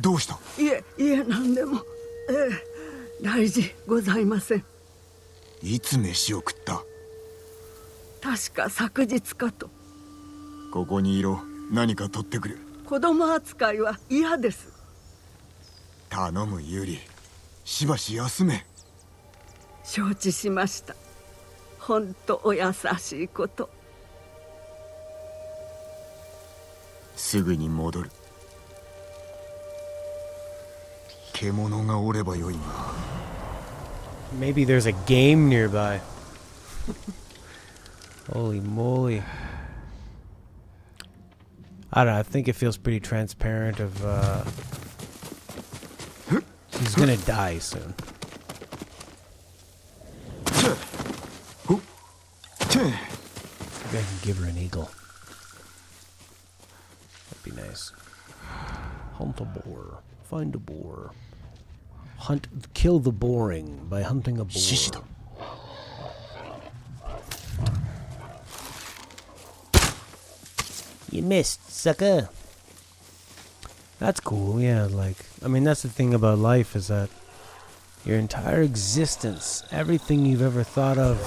どうした。いえ何でも、大事ございません。いつ飯を食った。確か昨日かと。ここにいろ。何か取ってくる。子供扱いは嫌です。頼むユリ、しばし休め。承知しました。ほんとお優しいこと。すぐに戻る。獣がおればよいが。 Maybe there's a game nearby. Holy moly. I don't know, I think it feels pretty transparent of he's gonna die soon. Maybe I can give her an eagle. That'd be nice. Hunt a boar. Find a boar. Kill the boring by hunting a boar. You missed, sucker. That's cool, yeah, like, I mean, that's the thing about life, is that your entire existence, everything you've ever thought of,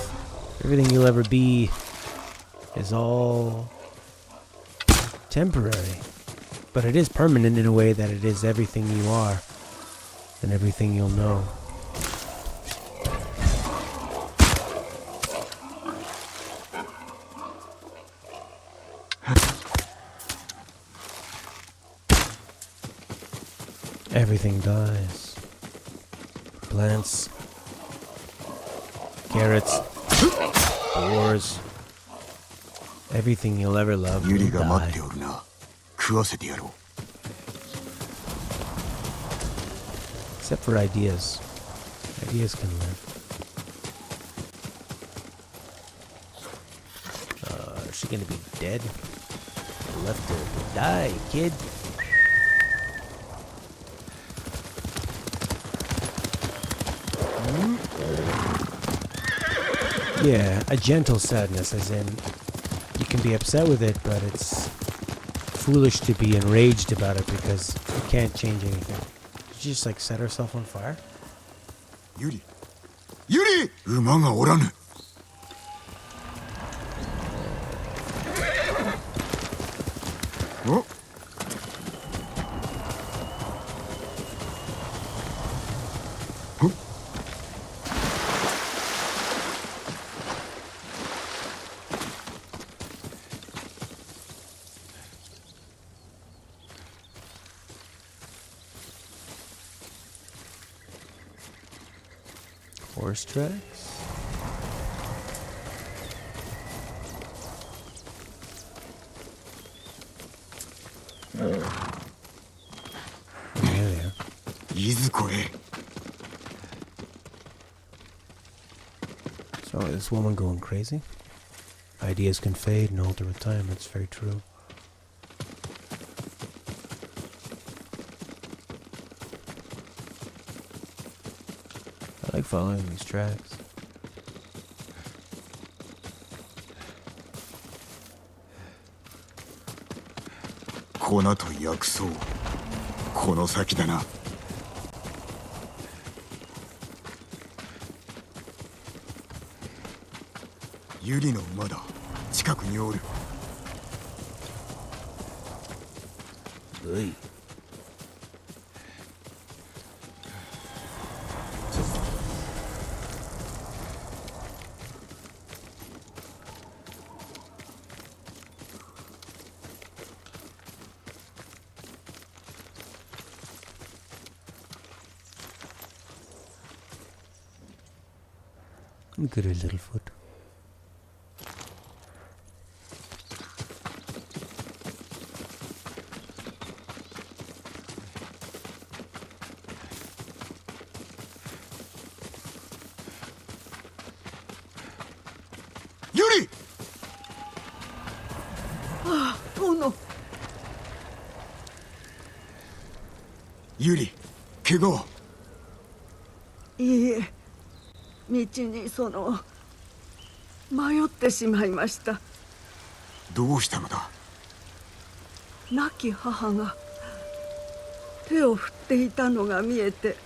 everything you'll ever be, is all temporary. But it is permanent in a way that it is everything you are and everything you'll know. Everything dies. Plants, carrots, boars, everything you'll ever love will die. Except for ideas. Ideas can live. Is she gonna be dead? Left her to die, kid. Yeah, a gentle sadness, as in, you can be upset with it, but it's foolish to be enraged about it because you can't change anything. Did she just like set herself on fire? Yuri! Yuri! Uma ga oranu. Oh. Horse tracks? There they are. So is this woman going crazy? Ideas can fade and alter with time, that's very true. I like following these tracks. Kona to yakusou. Kono saki da na. Yuri no uma da. Chikaku ni oru. Ui. Look at her little foot. Yuri! Ah, Tono. Yuri, 怪我は？いいえ、道に迷ってしまいました。どうしたのだ？亡き母が手を振っていたのが見えて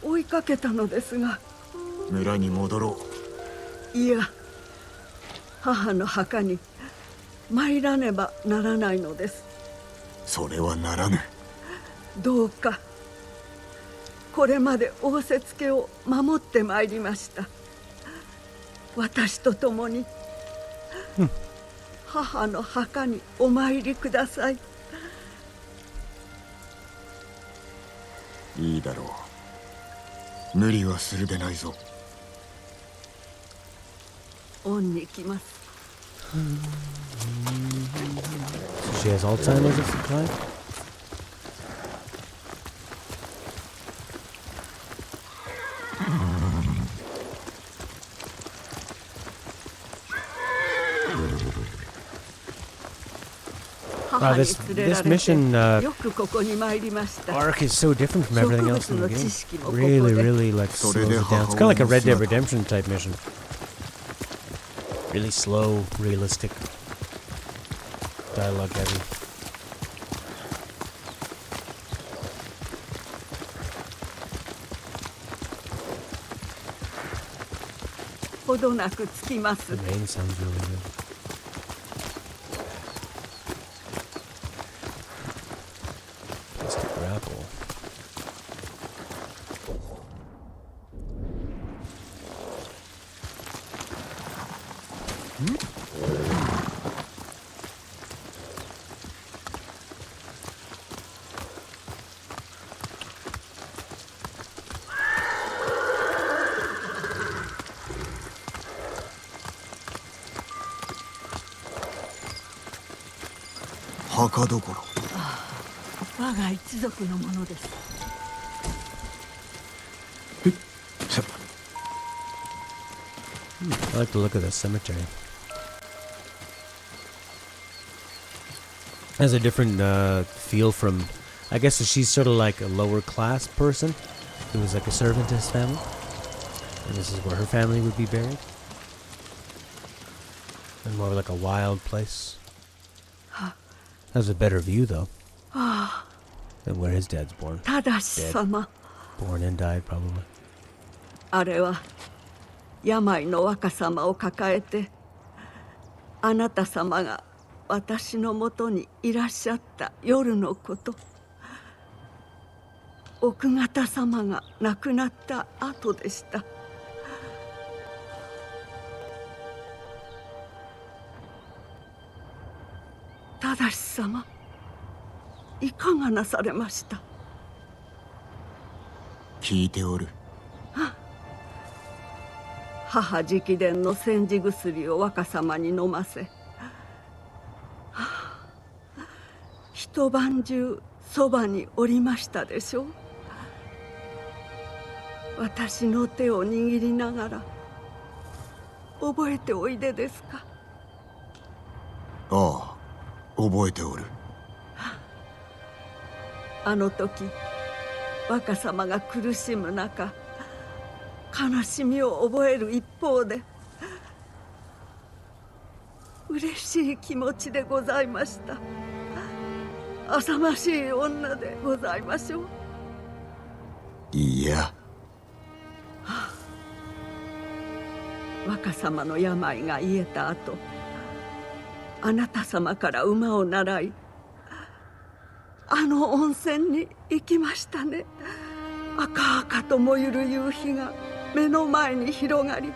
追いかけたのですが。村に戻ろう。いや、母の墓に参らねばならないのです。それはならぬ。どうかこれまで仰せつけを守ってまいりました。私と共に、母の墓にお参りください。いいだろう。無理はするでないぞ。恩に来ます。So she has Alzheimer's of some kind? Wow, this mission arc is so different from everything else in the game. Really, really like slows it down. It's kind of like a Red Dead Redemption type mission. Really slow, realistic, dialogue heavy. The main sounds really good. Plastic grapple. I like the look of this cemetery. Has a different feel from, I guess she's sort of like a lower class person who was like a servant to his family, and this is where her family would be buried. And more like a wild place. Has a better view though than where his dad's born. Dead. Born and died probably. あれは病の若様を抱えてあなた様が私のもとにいらっしゃった夜のこと。奥方様が亡くなった後でした。正様、いかがなされました？聞いておる。母直伝の煎じ薬を若様に飲ませ、一晩中そばにおりましたでしょう。私の手を握りながら覚えておいでですか？ああ、覚えておる。あの時若様が苦しむ中、悲しみを覚える一方で嬉しい気持ちでございました。浅ましい女でございましょう。いや、若様の病が癒えた後、あなた様から馬を習い、あの温泉に行きましたね。赤々ともゆる夕日が目の前に広がり、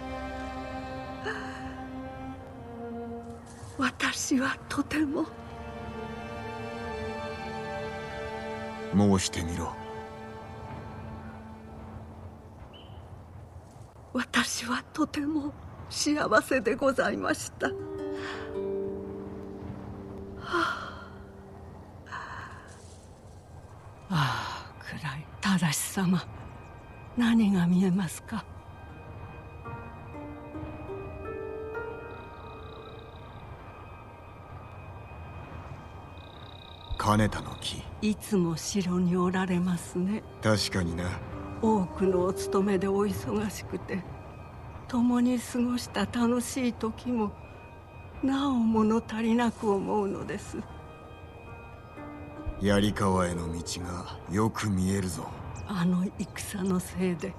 私はとても。申してみろ。私はとても幸せでございました。暗い。正様、何が見えますか？金田の木。いつも城におられますね。確かにな。多くのお勤めでお忙しくて、共に過ごした楽しい時もなお物足りなく思うのです。槍川への道がよく見えるぞ。あの戦のせいで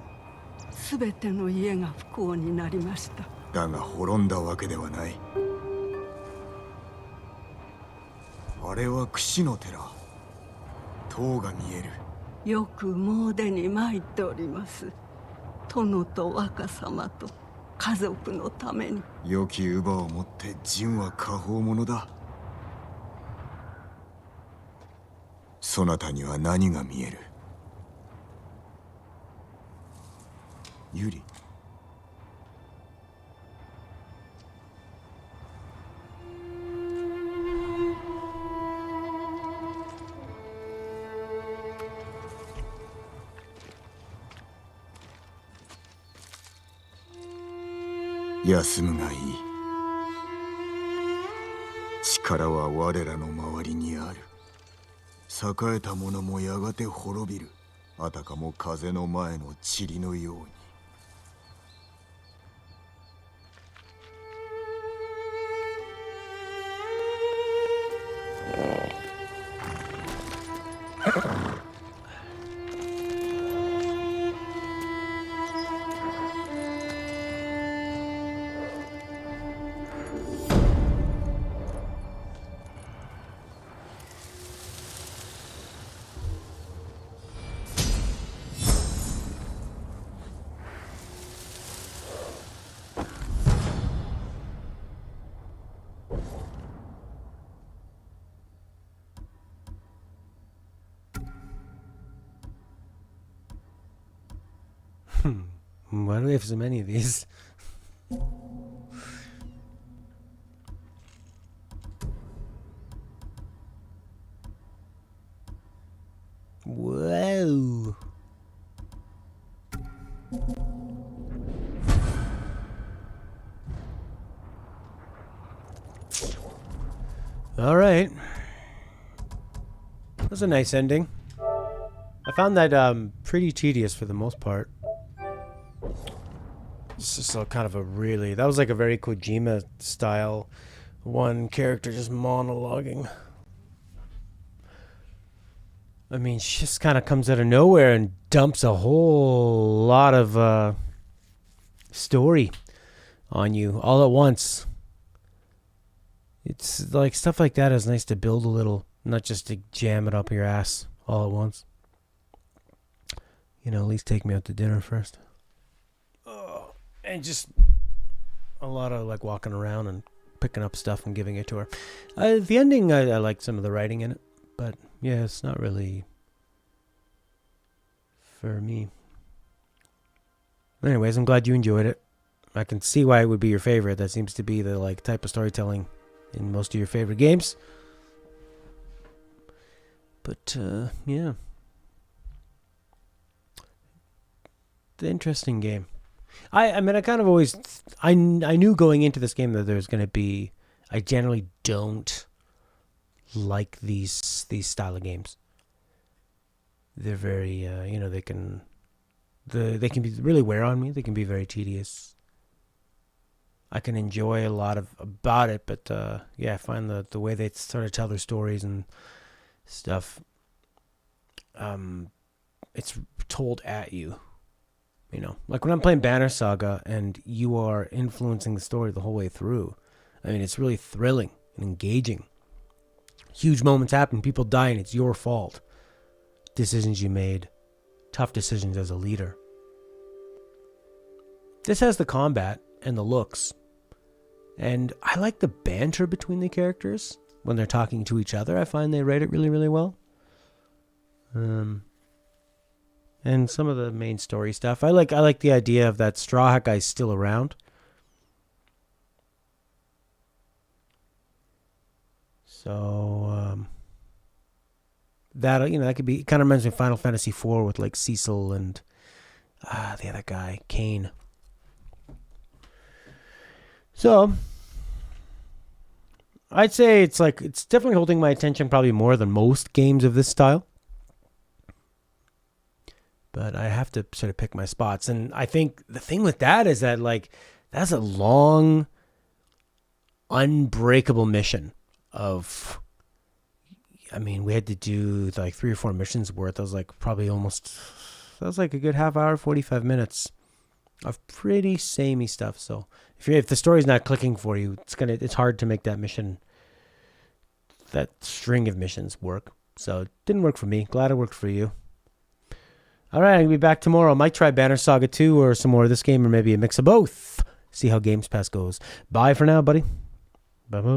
全ての家が不幸になりました。だが滅んだわけではない。あれは櫛の寺。塔が見える。よく詣に参っております。殿と若様と家族のために。良き乳母を持って仁は果報者だ。そなたには何が見える？ユリ。休むがいい。力は我らの周りにある。栄えた者もやがて滅びる。あたかも風の前の塵のように。Why do we have so many of these? Whoa. All right. That's a nice ending. I found that pretty tedious for the most part. It's just a kind of a really... That was like a very Kojima style. One character just monologuing. I mean, she just kind of comes out of nowhere and dumps a whole lot of story on you all at once. It's like stuff like that is nice to build a little, not just to jam it up your ass all at once. You know, at least take me out to dinner first. And just a lot of like walking around and picking up stuff and giving it to her. The ending, I like some of the writing in it, but yeah, it's not really for me. Anyways, I'm glad you enjoyed it. I can see why it would be your favorite. That seems to be the like type of storytelling in most of your favorite games. But yeah, the interesting game. I mean, I kind of always... I knew going into this game that there's going to be... I generally don't like these style of games. They're very, you know, they can be really wear on me. They can be very tedious. I can enjoy a lot about it, but yeah, I find the way they sort of tell their stories and stuff, it's told at you. You know, like when I'm playing Banner Saga and you are influencing the story the whole way through. I mean, it's really thrilling and engaging. Huge moments happen, people die, and it's your fault. Decisions you made, tough decisions as a leader. This has the combat and the looks. And I like the banter between the characters when they're talking to each other. I find they write it really, really well. And some of the main story stuff. I like the idea of that Straw Hat guy's still around. So that, you know, that could be, it kind of reminds me of Final Fantasy IV with like Cecil and the other guy, Kane. So I'd say it's definitely holding my attention probably more than most games of this style. But I have to sort of pick my spots. And I think the thing with that is that, like, that's a long, unbreakable mission of... I mean, we had to do, like, 3 or 4 missions worth. That was, like, probably almost... That was, like, a good half hour, 45 minutes of pretty samey stuff. So, if the story's not clicking for you, it's hard to make that mission, that string of missions work. So, it didn't work for me. Glad it worked for you. All right, I'm going to be back tomorrow. I might try Banner Saga 2 or some more of this game, or maybe a mix of both. See how Games Pass goes. Bye for now, buddy. Bye-bye.